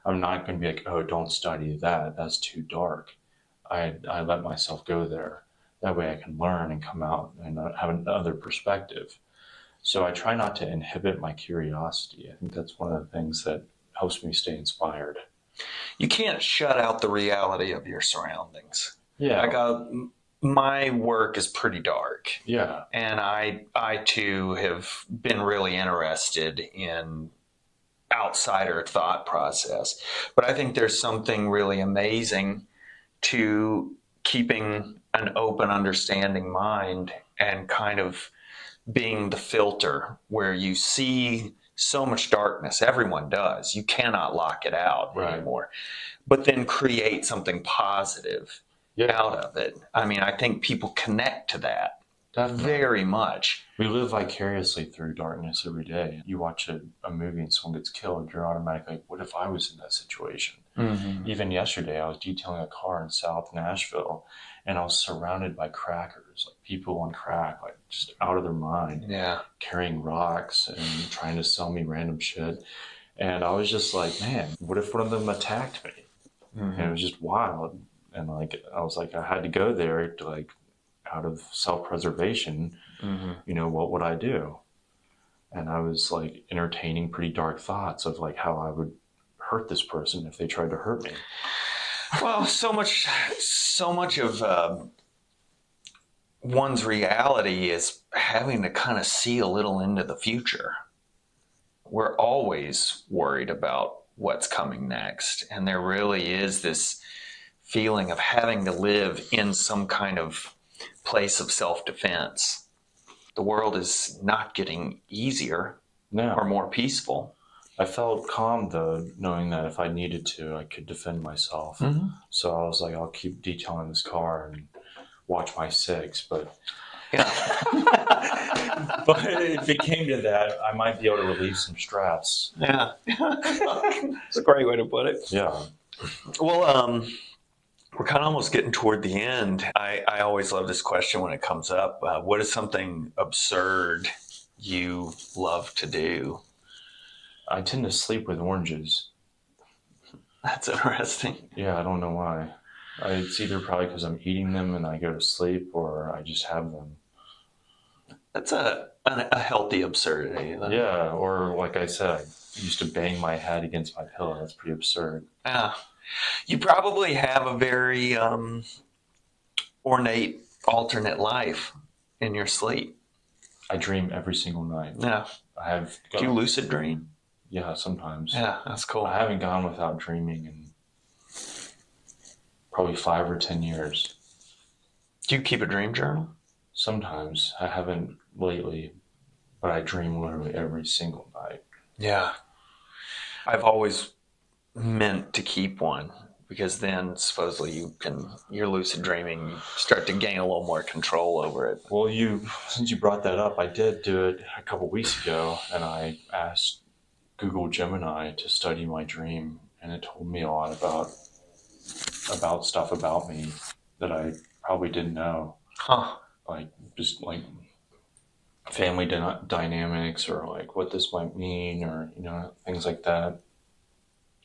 [SPEAKER 1] I'm not going to be like, oh, don't study that. That's too dark. I let myself go there. That way I can learn and come out and have another perspective. So I try not to inhibit my curiosity. I think that's one of the things that helps me stay inspired.
[SPEAKER 2] You can't shut out the reality of your surroundings.
[SPEAKER 1] Yeah.
[SPEAKER 2] My work is pretty dark.
[SPEAKER 1] Yeah.
[SPEAKER 2] And I too have been really interested in outsider thought process. But I think there's something really amazing to keeping an open, understanding mind and kind of being the filter where you see so much darkness. Everyone does. You cannot lock it out anymore. But then create something positive out of it. I mean, I think people connect to that very much.
[SPEAKER 1] We live vicariously through darkness every day. You watch a movie and someone gets killed, you're automatically like, what if I was in that situation? Mm-hmm. Even yesterday, I was detailing a car in South Nashville, and I was surrounded by crackers, like people on crack, like just out of their mind, carrying rocks and trying to sell me random shit. And I was just like, man, what if one of them attacked me? Mm-hmm. And it was just wild. And like, I was like, I had to go there to like, out of self-preservation, what would I do? And I was like entertaining pretty dark thoughts of like how I would hurt this person if they tried to hurt me.
[SPEAKER 2] Well, so much of one's reality is having to kind of see a little into the future. We're always worried about what's coming next. And there really is this feeling of having to live in some kind of place of self-defense. The world is not getting easier or more peaceful.
[SPEAKER 1] I felt calm, though, knowing that if I needed to, I could defend myself. Mm-hmm. So I was like, I'll keep detailing this car and watch my six. But but if it came to that, I might be able to relieve some stress.
[SPEAKER 2] Yeah. That's a great way to put it.
[SPEAKER 1] Yeah.
[SPEAKER 2] Well, we're kind of almost getting toward the end. I always love this question when it comes up. What is something absurd you love to do?
[SPEAKER 1] I tend to sleep with oranges.
[SPEAKER 2] That's interesting.
[SPEAKER 1] Yeah, I don't know why. It's either probably because I'm eating them and I go to sleep, or I just have them.
[SPEAKER 2] That's a healthy absurdity. Though.
[SPEAKER 1] Yeah, or like I said, I used to bang my head against my pillow. That's pretty absurd.
[SPEAKER 2] Yeah. You probably have a very ornate, alternate life in your sleep.
[SPEAKER 1] I dream every single night.
[SPEAKER 2] Yeah. Do you lucid dream?
[SPEAKER 1] Yeah, sometimes.
[SPEAKER 2] Yeah, that's cool.
[SPEAKER 1] I haven't gone without dreaming in probably 5 or 10 years.
[SPEAKER 2] Do you keep a dream journal?
[SPEAKER 1] Sometimes. I haven't lately, but I dream literally every single night.
[SPEAKER 2] Yeah. I've always meant to keep one, because then supposedly your lucid dreaming, you start to gain a little more control over it.
[SPEAKER 1] Well, since you brought that up, I did do it a couple weeks ago, and I asked Google Gemini to study my dream, and it told me a lot about stuff about me that I probably didn't know. Like just like family dynamics, or like what this might mean, or things like that.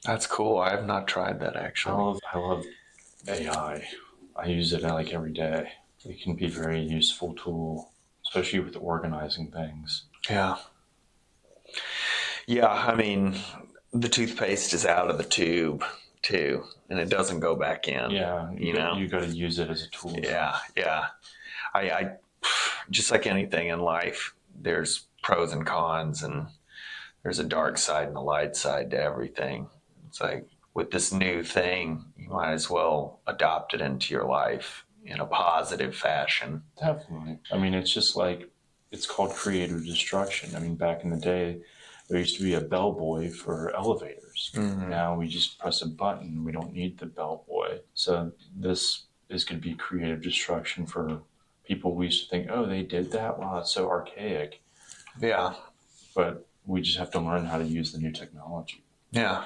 [SPEAKER 2] That's cool. I have not tried that, actually.
[SPEAKER 1] I love AI. I use it like every day. It can be a very useful tool, especially with organizing things.
[SPEAKER 2] Yeah. Yeah, I mean, the toothpaste is out of the tube too, and it doesn't go back in.
[SPEAKER 1] Yeah, you got to use it as a tool.
[SPEAKER 2] Yeah. I just like anything in life, there's pros and cons, and there's a dark side and a light side to everything. It's like with this new thing, you might as well adopt it into your life in a positive fashion.
[SPEAKER 1] Definitely. I mean, it's just like, it's called creative destruction. I mean, back in the day, there used to be a bellboy for elevators. Mm-hmm. Now we just press a button. We don't need the bellboy. So this is going to be creative destruction for people we used to think, oh, they did that? Wow, that's so archaic.
[SPEAKER 2] Yeah.
[SPEAKER 1] But we just have to learn how to use the new technology.
[SPEAKER 2] Yeah.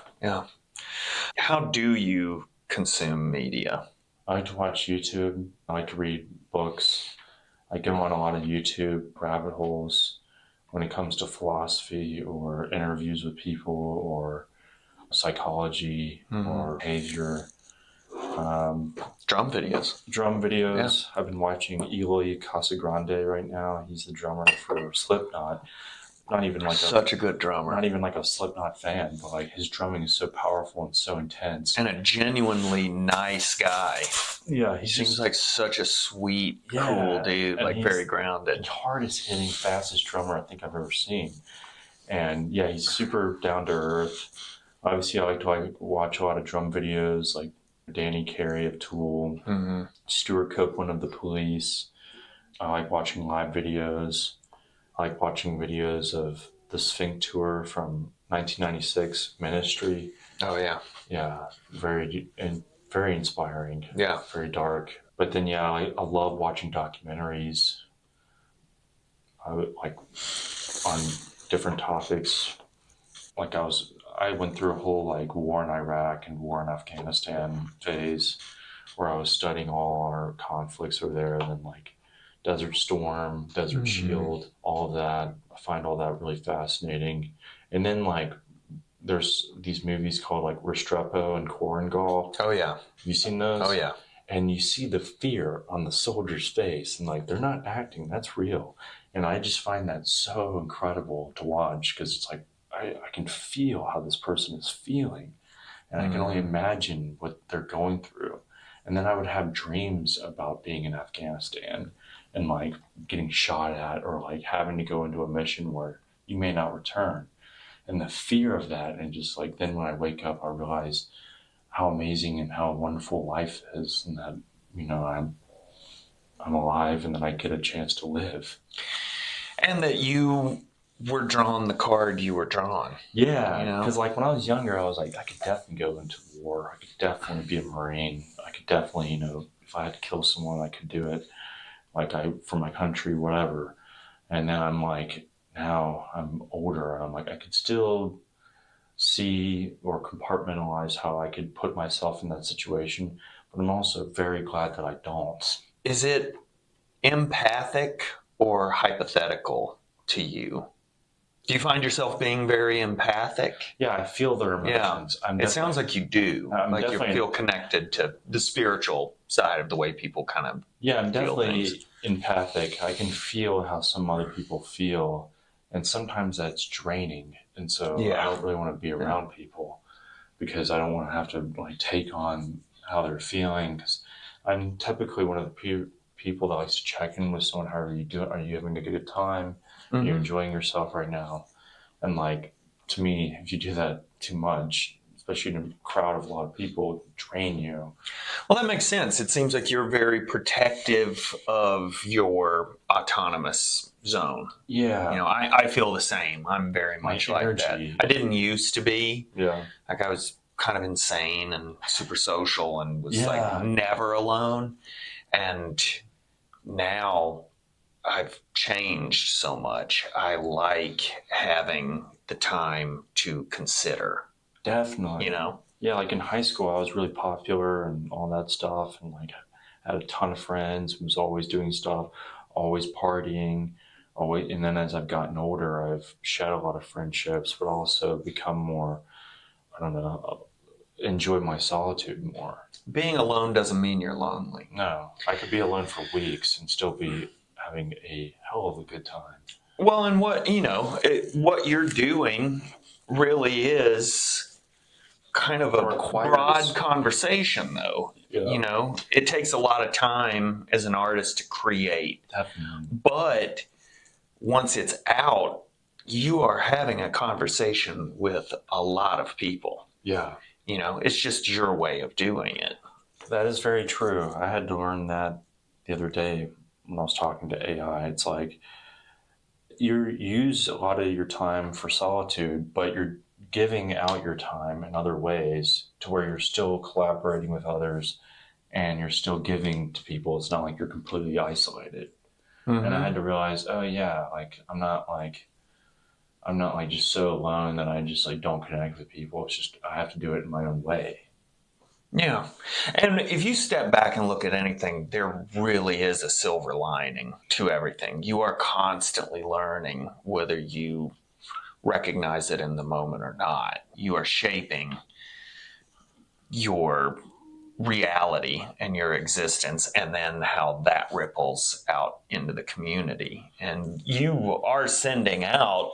[SPEAKER 2] How do you consume media?
[SPEAKER 1] I like to watch YouTube. I like to read books. I go on a lot of YouTube rabbit holes when it comes to philosophy or interviews with people or psychology or behavior.
[SPEAKER 2] Drum videos.
[SPEAKER 1] Yeah. I've been watching Eloy Casagrande right now. He's the drummer for Slipknot. Not even like
[SPEAKER 2] such a good drummer.
[SPEAKER 1] Not even like a Slipknot fan, but like his drumming is so powerful and so intense.
[SPEAKER 2] And a genuinely nice guy.
[SPEAKER 1] Yeah,
[SPEAKER 2] he seems like such a sweet, cool dude, like very grounded.
[SPEAKER 1] The hardest hitting, fastest drummer I think I've ever seen. And yeah, he's super down to earth. Obviously, I like to watch a lot of drum videos, like Danny Carey of Tool,
[SPEAKER 2] Mm-hmm.
[SPEAKER 1] Stuart Copeland of the Police. I like watching live videos. I like watching videos of the Sphinx Tour from 1996, Ministry.
[SPEAKER 2] Oh, yeah.
[SPEAKER 1] Yeah, very inspiring.
[SPEAKER 2] Yeah.
[SPEAKER 1] Very dark. But then, yeah, I love watching documentaries. I would, like, on different topics. Like I went through a whole like war in Iraq and war in Afghanistan phase where I was studying all our conflicts over there, and then like Desert Storm, Desert Shield, all of that. I find all that really fascinating. And then like there's these movies called like Restrepo and Korengal.
[SPEAKER 2] Oh, yeah.
[SPEAKER 1] Have you seen those?
[SPEAKER 2] Oh, yeah.
[SPEAKER 1] And you see the fear on the soldier's face, and like they're not acting, that's real. And I just find that so incredible to watch, because it's like I can feel how this person is feeling, and I can only imagine what they're going through. And then I would have dreams about being in Afghanistan and like getting shot at, or like having to go into a mission where you may not return. And the fear of that, and just like then when I wake up, I realize how amazing and how wonderful life is, and that, you know, I'm alive, and that I get a chance to live.
[SPEAKER 2] And that you were drawn the card you were drawn.
[SPEAKER 1] Yeah, because like when I was younger, I was like, I could definitely go into war. I could definitely be a Marine. I could definitely, you know, if I had to kill someone, I could do it. Like for my country, whatever. And then I'm like, now I'm older, and I'm like, I could still see or compartmentalize how I could put myself in that situation, but I'm also very glad that I don't.
[SPEAKER 2] Is it empathic or hypothetical to you? Do you find yourself being very empathic?
[SPEAKER 1] Yeah, I feel their emotions.
[SPEAKER 2] Yeah. It sounds like you do. Like you feel connected to the spiritual side of the way people kind of
[SPEAKER 1] I'm definitely
[SPEAKER 2] things.
[SPEAKER 1] Empathic. I can feel how some other people feel, and sometimes that's draining. And so I don't really want to be around people, because I don't want to have to like take on how they're feeling. Because I'm typically one of the people that likes to check in with someone. How are you doing? Are you having a good time? Are you enjoying yourself right now? And like, to me, if you do that too much, especially in a crowd of a lot of people, drain you.
[SPEAKER 2] Well, that makes sense. It seems like you're very protective of your autonomous zone.
[SPEAKER 1] Yeah.
[SPEAKER 2] You know, I feel the same. I'm very much like that. I didn't used to be.
[SPEAKER 1] Yeah.
[SPEAKER 2] Like I was kind of insane and super social and was like never alone. And now I've changed so much. I like having the time to consider.
[SPEAKER 1] Definitely.
[SPEAKER 2] You know?
[SPEAKER 1] Yeah, like in high school, I was really popular and all that stuff, and like had a ton of friends, was always doing stuff, always partying, always. And then as I've gotten older, I've shed a lot of friendships, but also become more, I don't know, enjoy my solitude more.
[SPEAKER 2] Being alone doesn't mean you're lonely.
[SPEAKER 1] No, I could be alone for weeks and still be having a hell of a good time.
[SPEAKER 2] Well, and what you're doing really is kind of a broad conversation, though. Yeah. You know, it takes a lot of time as an artist to create.
[SPEAKER 1] Definitely.
[SPEAKER 2] But once it's out, you are having a conversation with a lot of people.
[SPEAKER 1] Yeah.
[SPEAKER 2] You know, it's just your way of doing it.
[SPEAKER 1] That is very true. I had to learn that the other day when I was talking to AI. It's like you use a lot of your time for solitude, but you're giving out your time in other ways to where you're still collaborating with others and you're still giving to people. It's not like you're completely isolated. Mm-hmm. And I had to realize, oh yeah, like I'm not like just so alone that I just like don't connect with people. It's just I have to do it in my own way.
[SPEAKER 2] Yeah. And if you step back and look at anything, there really is a silver lining to everything. You are constantly learning, whether you recognize it in the moment or not. You are shaping your reality and your existence, and then how that ripples out into the community. And you are sending out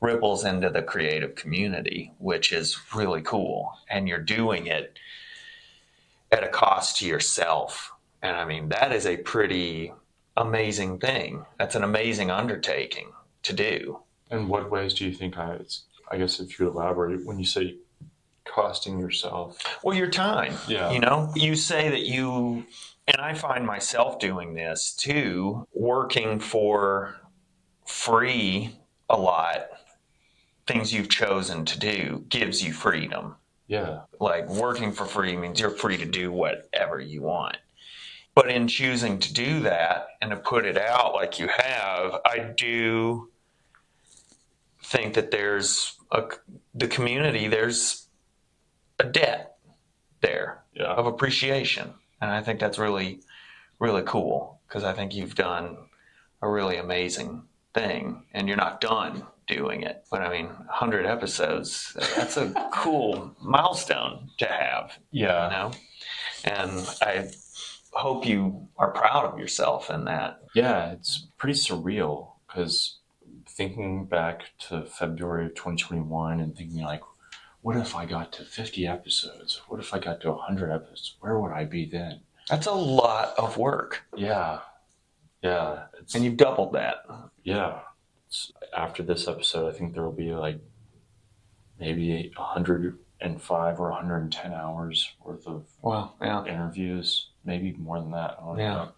[SPEAKER 2] ripples into the creative community, which is really cool. And you're doing it at a cost to yourself. And I mean, that is a pretty amazing thing. That's an amazing undertaking to do.
[SPEAKER 1] In what ways do you think I guess if you elaborate, when you say costing yourself.
[SPEAKER 2] Well, your time.
[SPEAKER 1] Yeah.
[SPEAKER 2] You know, you say that you, and I find myself doing this too, working for free a lot. Things you've chosen to do gives you freedom.
[SPEAKER 1] Yeah.
[SPEAKER 2] Like working for free means you're free to do whatever you want. But in choosing to do that and to put it out like you have, I do think that the community, there's a debt there of appreciation. And I think that's really, really cool because I think you've done a really amazing thing and you're not done doing it. But I mean, 100 episodes, that's a cool milestone to have.
[SPEAKER 1] Yeah.
[SPEAKER 2] You know? And I hope you are proud of yourself in that.
[SPEAKER 1] Yeah, it's pretty surreal because thinking back to February of 2021 and thinking like, what if I got to 50 episodes? What if I got to 100 episodes? Where would I be then?
[SPEAKER 2] That's a lot of work.
[SPEAKER 1] Yeah. Yeah.
[SPEAKER 2] And you've doubled that.
[SPEAKER 1] Yeah. After this episode, I think there will be like maybe 105 or 110 hours worth of interviews. Maybe more than that. I don't know.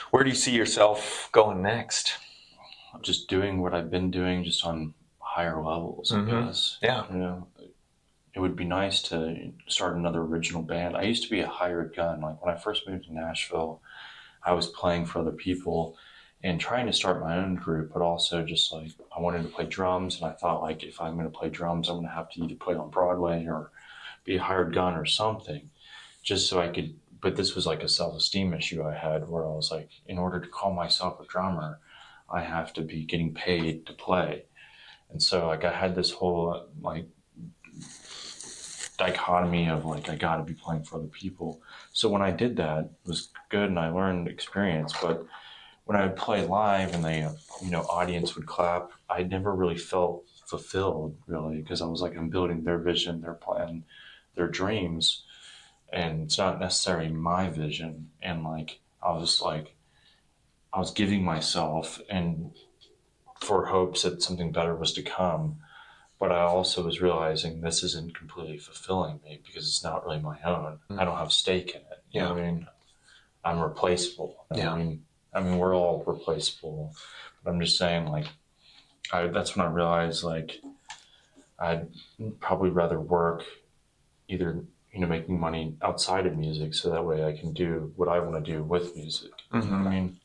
[SPEAKER 2] Where do you see yourself going next?
[SPEAKER 1] Just doing what I've been doing, just on higher levels, I guess.
[SPEAKER 2] Yeah.
[SPEAKER 1] You know, it would be nice to start another original band. I used to be a hired gun. Like when I first moved to Nashville, I was playing for other people and trying to start my own group, but also just like I wanted to play drums, and I thought like if I'm going to play drums, I'm going to have to either play on Broadway or be a hired gun or something, just so I could. But this was like a self-esteem issue I had where I was like, in order to call myself a drummer, I have to be getting paid to play. And so like I had this whole like dichotomy of like I got to be playing for other people. So when I did that, it was good and I learned experience. But when I would play live and the audience would clap, I never really felt fulfilled really, because I was like, I'm building their vision, their plan, their dreams, and it's not necessarily my vision. And like I was giving myself and for hopes that something better was to come. But I also was realizing this isn't completely fulfilling me because it's not really my own. I don't have stake in it. You know what I mean? I'm replaceable. I mean, we're all replaceable. But I'm just saying, like, that's when I realized, like, I'd probably rather work either, making money outside of music so that way I can do what I want to do with music. You know what I mean?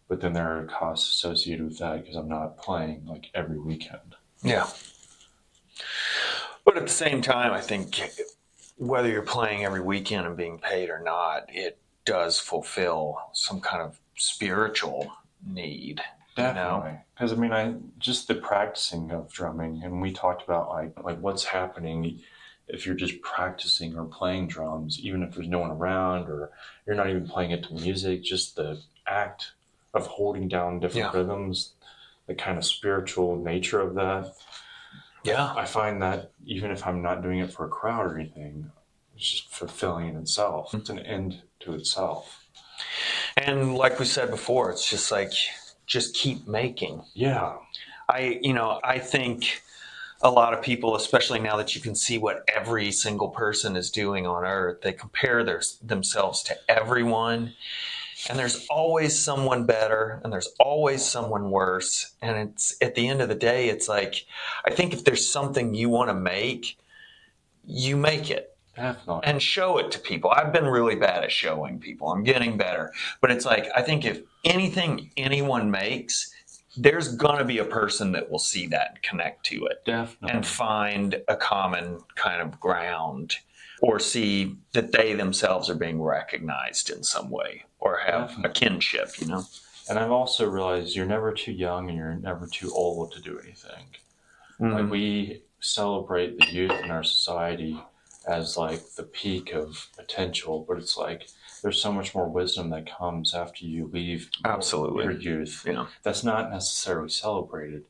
[SPEAKER 1] But then there are costs associated with that because I'm not playing, like, every weekend.
[SPEAKER 2] Yeah. But at the same time, I think whether you're playing every weekend and being paid or not, it does fulfill some kind of spiritual need.
[SPEAKER 1] Definitely. Because, I mean, just the practicing of drumming, and we talked about, like what's happening if you're just practicing or playing drums, even if there's no one around or you're not even playing it to music, just the act of holding down different rhythms, the kind of spiritual nature of that.
[SPEAKER 2] Yeah.
[SPEAKER 1] I find that even if I'm not doing it for a crowd or anything, it's just fulfilling in itself. It's an end to itself.
[SPEAKER 2] And like we said before, it's just like, just keep making.
[SPEAKER 1] Yeah.
[SPEAKER 2] I think a lot of people, especially now that you can see what every single person is doing on earth, they compare themselves to everyone. And there's always someone better and there's always someone worse. And it's at the end of the day, it's like, I think if there's something you want to make, you make it.
[SPEAKER 1] Definitely.
[SPEAKER 2] And show it to people. I've been really bad at showing people. I'm getting better. But it's like, I think if anything anyone makes, there's going to be a person that will see that and connect to it.
[SPEAKER 1] Definitely.
[SPEAKER 2] And find a common kind of ground or see that they themselves are being recognized in some way or have a kinship,
[SPEAKER 1] And I've also realized you're never too young and you're never too old to do anything. Like we celebrate the youth in our society as like the peak of potential, but it's like there's so much more wisdom that comes after you leave your youth.
[SPEAKER 2] Yeah.
[SPEAKER 1] That's not necessarily celebrated.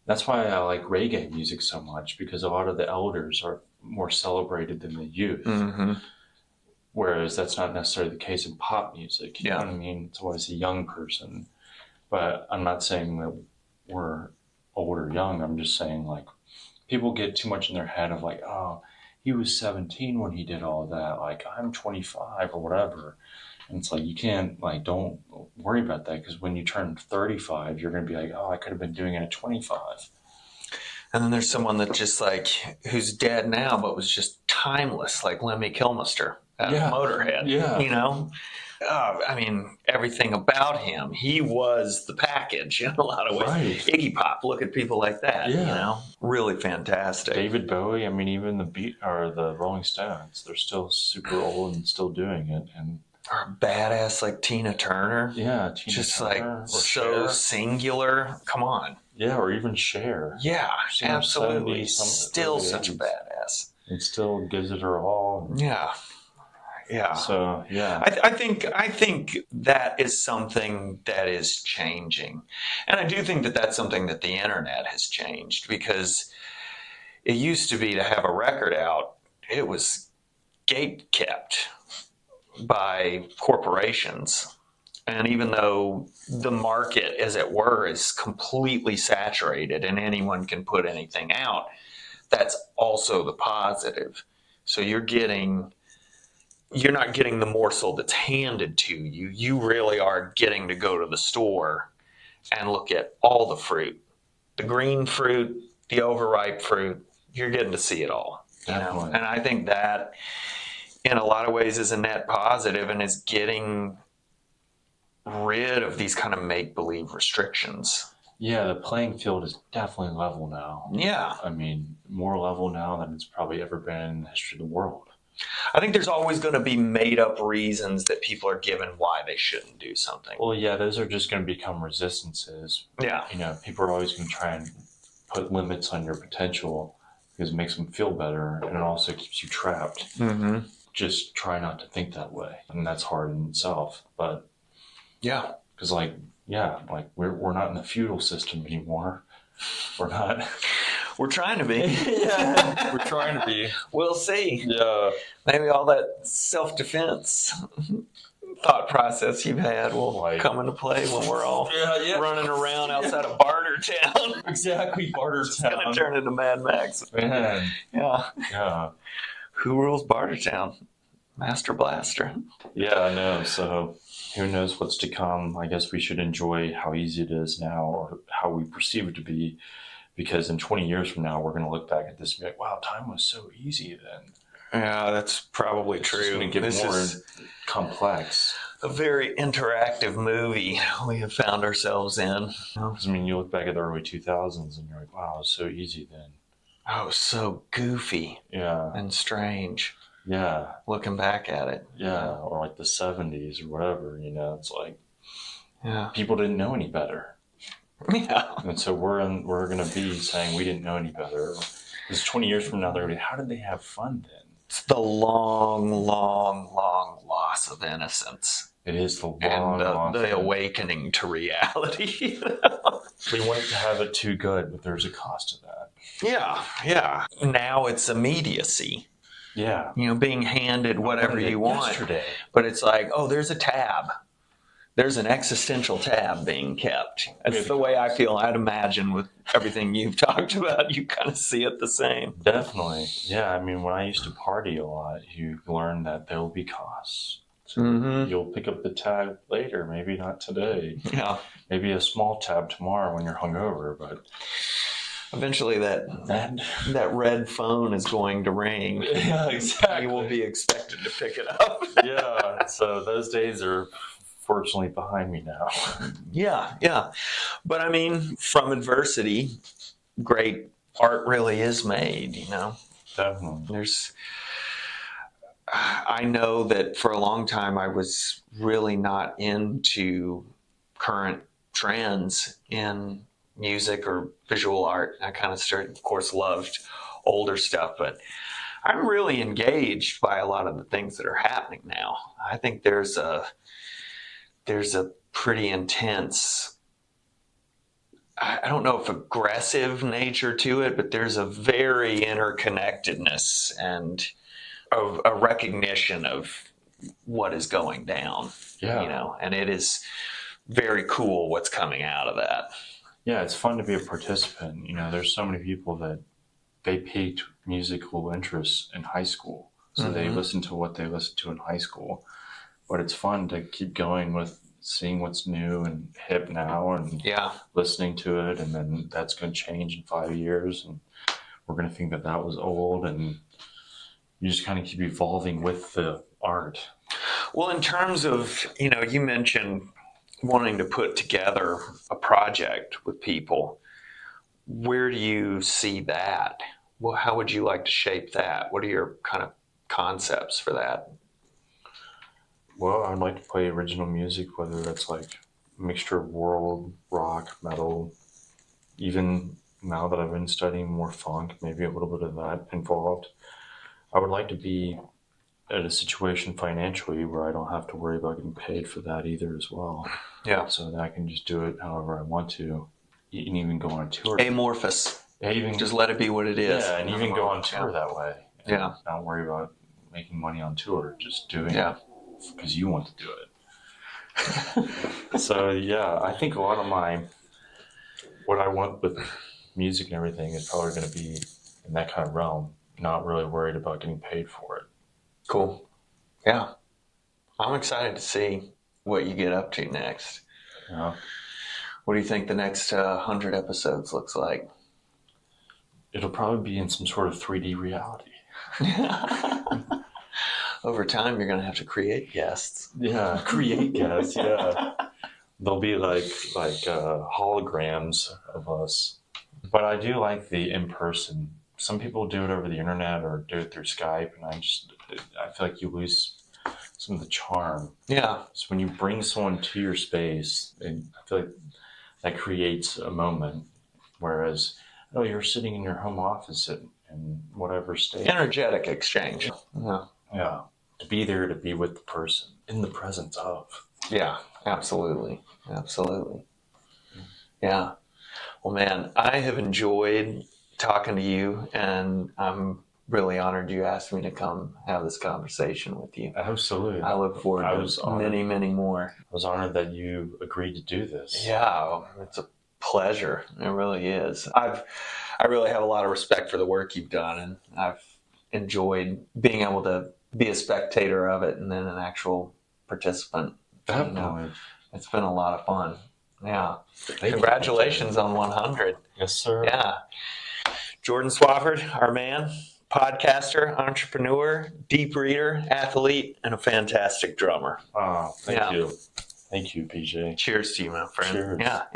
[SPEAKER 1] That's why I like reggae music so much, because a lot of the elders are more celebrated than the youth. Whereas that's not necessarily the case in pop music. You know what I mean? It's always a young person. But I'm not saying that we're old or young. I'm just saying like people get too much in their head of like, oh, he was 17 when he did all that. Like, I'm 25 or whatever. And it's like, you can't, like, don't worry about that, because when you turn 35, you're going to be like, oh, I could have been doing it at 25.
[SPEAKER 2] And then there's someone that just like, who's dead now, but was just timeless, like Lemmy Kilmister at Motorhead.
[SPEAKER 1] Yeah.
[SPEAKER 2] You know? I mean, everything about him. He was the package in a lot of ways.
[SPEAKER 1] Right.
[SPEAKER 2] Iggy Pop, look at people like that,
[SPEAKER 1] Yeah.
[SPEAKER 2] you know? Really fantastic.
[SPEAKER 1] David Bowie, I mean, even the Rolling Stones, they're still super old and still doing it. And
[SPEAKER 2] or a badass like Tina Turner.
[SPEAKER 1] Yeah,
[SPEAKER 2] just
[SPEAKER 1] Turner,
[SPEAKER 2] like so
[SPEAKER 1] Cher.
[SPEAKER 2] Singular. Come on.
[SPEAKER 1] Yeah, or even Cher.
[SPEAKER 2] Yeah, absolutely.
[SPEAKER 1] 70s,
[SPEAKER 2] still such a
[SPEAKER 1] 80s.
[SPEAKER 2] badass.
[SPEAKER 1] And still gives it her all.
[SPEAKER 2] Yeah. Yeah.
[SPEAKER 1] So, yeah.
[SPEAKER 2] I think that is something that is changing. And I do think that that's something that the internet has changed, because it used to be to have a record out, it was gate kept by corporations. And even though the market, as it were, is completely saturated and anyone can put anything out, that's also the positive. So you're not getting the morsel that's handed to you. You really are getting to go to the store and look at all the fruit. The green fruit, the overripe fruit, you're getting to see it all. You know? And I think that in a lot of ways is a net positive, and is getting rid of these kind of make-believe restrictions.
[SPEAKER 1] Yeah, the playing field is definitely level now.
[SPEAKER 2] Yeah.
[SPEAKER 1] I mean, more level now than it's probably ever been in the history of the world.
[SPEAKER 2] I think there's always going to be made-up reasons that people are given why they shouldn't do something.
[SPEAKER 1] Well, yeah, those are just going to become resistances.
[SPEAKER 2] Yeah.
[SPEAKER 1] You know, people are always going to try and put limits on your potential, because it makes them feel better, and it also keeps you trapped.
[SPEAKER 2] Mm-hmm.
[SPEAKER 1] Just try not to think that way, and that's hard in itself. But
[SPEAKER 2] yeah,
[SPEAKER 1] because we're not in the feudal system anymore. We're not.
[SPEAKER 2] We're trying to be.
[SPEAKER 1] Yeah, we're trying to be.
[SPEAKER 2] We'll see.
[SPEAKER 1] Yeah,
[SPEAKER 2] maybe all that self-defense thought process you've had will come into play when we're all running around outside of Bartertown.
[SPEAKER 1] Exactly, Bartertown.
[SPEAKER 2] It's going to turn into Mad Max.
[SPEAKER 1] Man.
[SPEAKER 2] Yeah. Who rules Bartertown? Master Blaster.
[SPEAKER 1] Yeah, I know. So who knows what's to come? I guess we should enjoy how easy it is now, or how we perceive it to be, because in 20 years from now, we're going to look back at this and be like, wow, time was so easy then.
[SPEAKER 2] Yeah, that's probably true.
[SPEAKER 1] It's going to get more complex.
[SPEAKER 2] A very interactive movie we have found ourselves in.
[SPEAKER 1] I mean, you look back at the early 2000s and you're like, wow, it was so easy then.
[SPEAKER 2] Oh, so goofy.
[SPEAKER 1] Yeah.
[SPEAKER 2] And strange.
[SPEAKER 1] Yeah.
[SPEAKER 2] Looking back at it.
[SPEAKER 1] Yeah. Or like the 70s or whatever, you know, it's like, people didn't know any better.
[SPEAKER 2] Yeah.
[SPEAKER 1] And so we're going to be saying we didn't know any better. Because 20 years from now, they're going to be, how did they have fun then?
[SPEAKER 2] It's the long, long, long loss of innocence.
[SPEAKER 1] It is the long,
[SPEAKER 2] and the awakening to reality.
[SPEAKER 1] We want to have it too good, but there's a cost to that.
[SPEAKER 2] Yeah. Now it's immediacy.
[SPEAKER 1] Yeah.
[SPEAKER 2] You know, being handed whatever you want.
[SPEAKER 1] Yesterday.
[SPEAKER 2] But it's like, oh, there's a tab. There's an existential tab being kept. That's the way I feel. I'd imagine with everything you've talked about, you kind of see it the same.
[SPEAKER 1] Definitely. Yeah. I mean, when I used to party a lot, you learn that there will be costs. So you'll pick up the tab later, maybe not today.
[SPEAKER 2] Yeah.
[SPEAKER 1] Maybe a small tab tomorrow when you're hungover, but
[SPEAKER 2] eventually that red phone is going to ring.
[SPEAKER 1] Yeah, exactly.
[SPEAKER 2] You will be expected to pick it up.
[SPEAKER 1] Yeah. So those days are fortunately behind me now.
[SPEAKER 2] Yeah. But I mean, from adversity, great art really is made, you know?
[SPEAKER 1] Definitely.
[SPEAKER 2] I know that for a long time I was really not into current trends in music or visual art. I kind of of course, loved older stuff, but I'm really engaged by a lot of the things that are happening now. I think there's a pretty intense, I don't know if aggressive nature to it, but there's a very interconnectedness and a recognition of what is going down.
[SPEAKER 1] Yeah.
[SPEAKER 2] You know, and it is very cool what's coming out of that.
[SPEAKER 1] Yeah, it's fun to be a participant. You know, there's so many people that they piqued musical interests in high school. So they listened to what they listened to in high school. But it's fun to keep going with seeing what's new and hip now and listening to it. And then that's going to change in 5 years. And we're going to think that that was old. And you just kind of keep evolving with the art.
[SPEAKER 2] Well, in terms of, you mentioned wanting to put together a project with people. Where do you see that? Well, how would you like to shape that? What are your kind of concepts for that?
[SPEAKER 1] Well, I'd like to play original music, whether that's like a mixture of world, rock, metal. Even now that I've been studying more funk, maybe a little bit of that involved. I would like to be at a situation financially where I don't have to worry about getting paid for that either as well.
[SPEAKER 2] Yeah.
[SPEAKER 1] So that I can just do it however I want to, and even go on tour.
[SPEAKER 2] Amorphous. Just let it be what it is.
[SPEAKER 1] Yeah, and even go on tour that way.
[SPEAKER 2] Yeah.
[SPEAKER 1] Not worry about making money on tour, just doing it because you want to do it. So yeah, I think a lot of what I want with music and everything is probably going to be in that kind of realm, not really worried about getting paid for it.
[SPEAKER 2] Cool. Yeah. I'm excited to see what you get up to next.
[SPEAKER 1] Yeah.
[SPEAKER 2] What do you think the next 100 episodes looks like?
[SPEAKER 1] It'll probably be in some sort of 3D reality.
[SPEAKER 2] Over time, you're going to have to create guests.
[SPEAKER 1] Yeah, create guests, yeah. They'll be like holograms of us. But I do like the in-person. Some people do it over the internet or do it through Skype, and I feel like you lose some of the charm.
[SPEAKER 2] Yeah.
[SPEAKER 1] So when you bring someone to your space, and I feel like that creates a moment. Whereas, you're sitting in your home office in whatever state.
[SPEAKER 2] Energetic exchange. Yeah.
[SPEAKER 1] Yeah. To be there, to be with the person, in the presence of.
[SPEAKER 2] Yeah, absolutely. Absolutely. Yeah. Well, man, I have enjoyed talking to you, and I'm really honored you asked me to come have this conversation with you.
[SPEAKER 1] Absolutely.
[SPEAKER 2] I look forward to many, many more.
[SPEAKER 1] I was honored that you agreed to do this.
[SPEAKER 2] Yeah, it's a pleasure. It really is. I really have a lot of respect for the work you've done, and I've enjoyed being able to be a spectator of it and then an actual participant.
[SPEAKER 1] Definitely.
[SPEAKER 2] It's been a lot of fun. Yeah. Congratulations on 100.
[SPEAKER 1] Yes, sir.
[SPEAKER 2] Yeah. Jordan Swafford, our man, podcaster, entrepreneur, deep reader, athlete, and a fantastic drummer.
[SPEAKER 1] Oh, thank you. Thank you, BJ.
[SPEAKER 2] Cheers to you, my friend.
[SPEAKER 1] Cheers.
[SPEAKER 2] Yeah.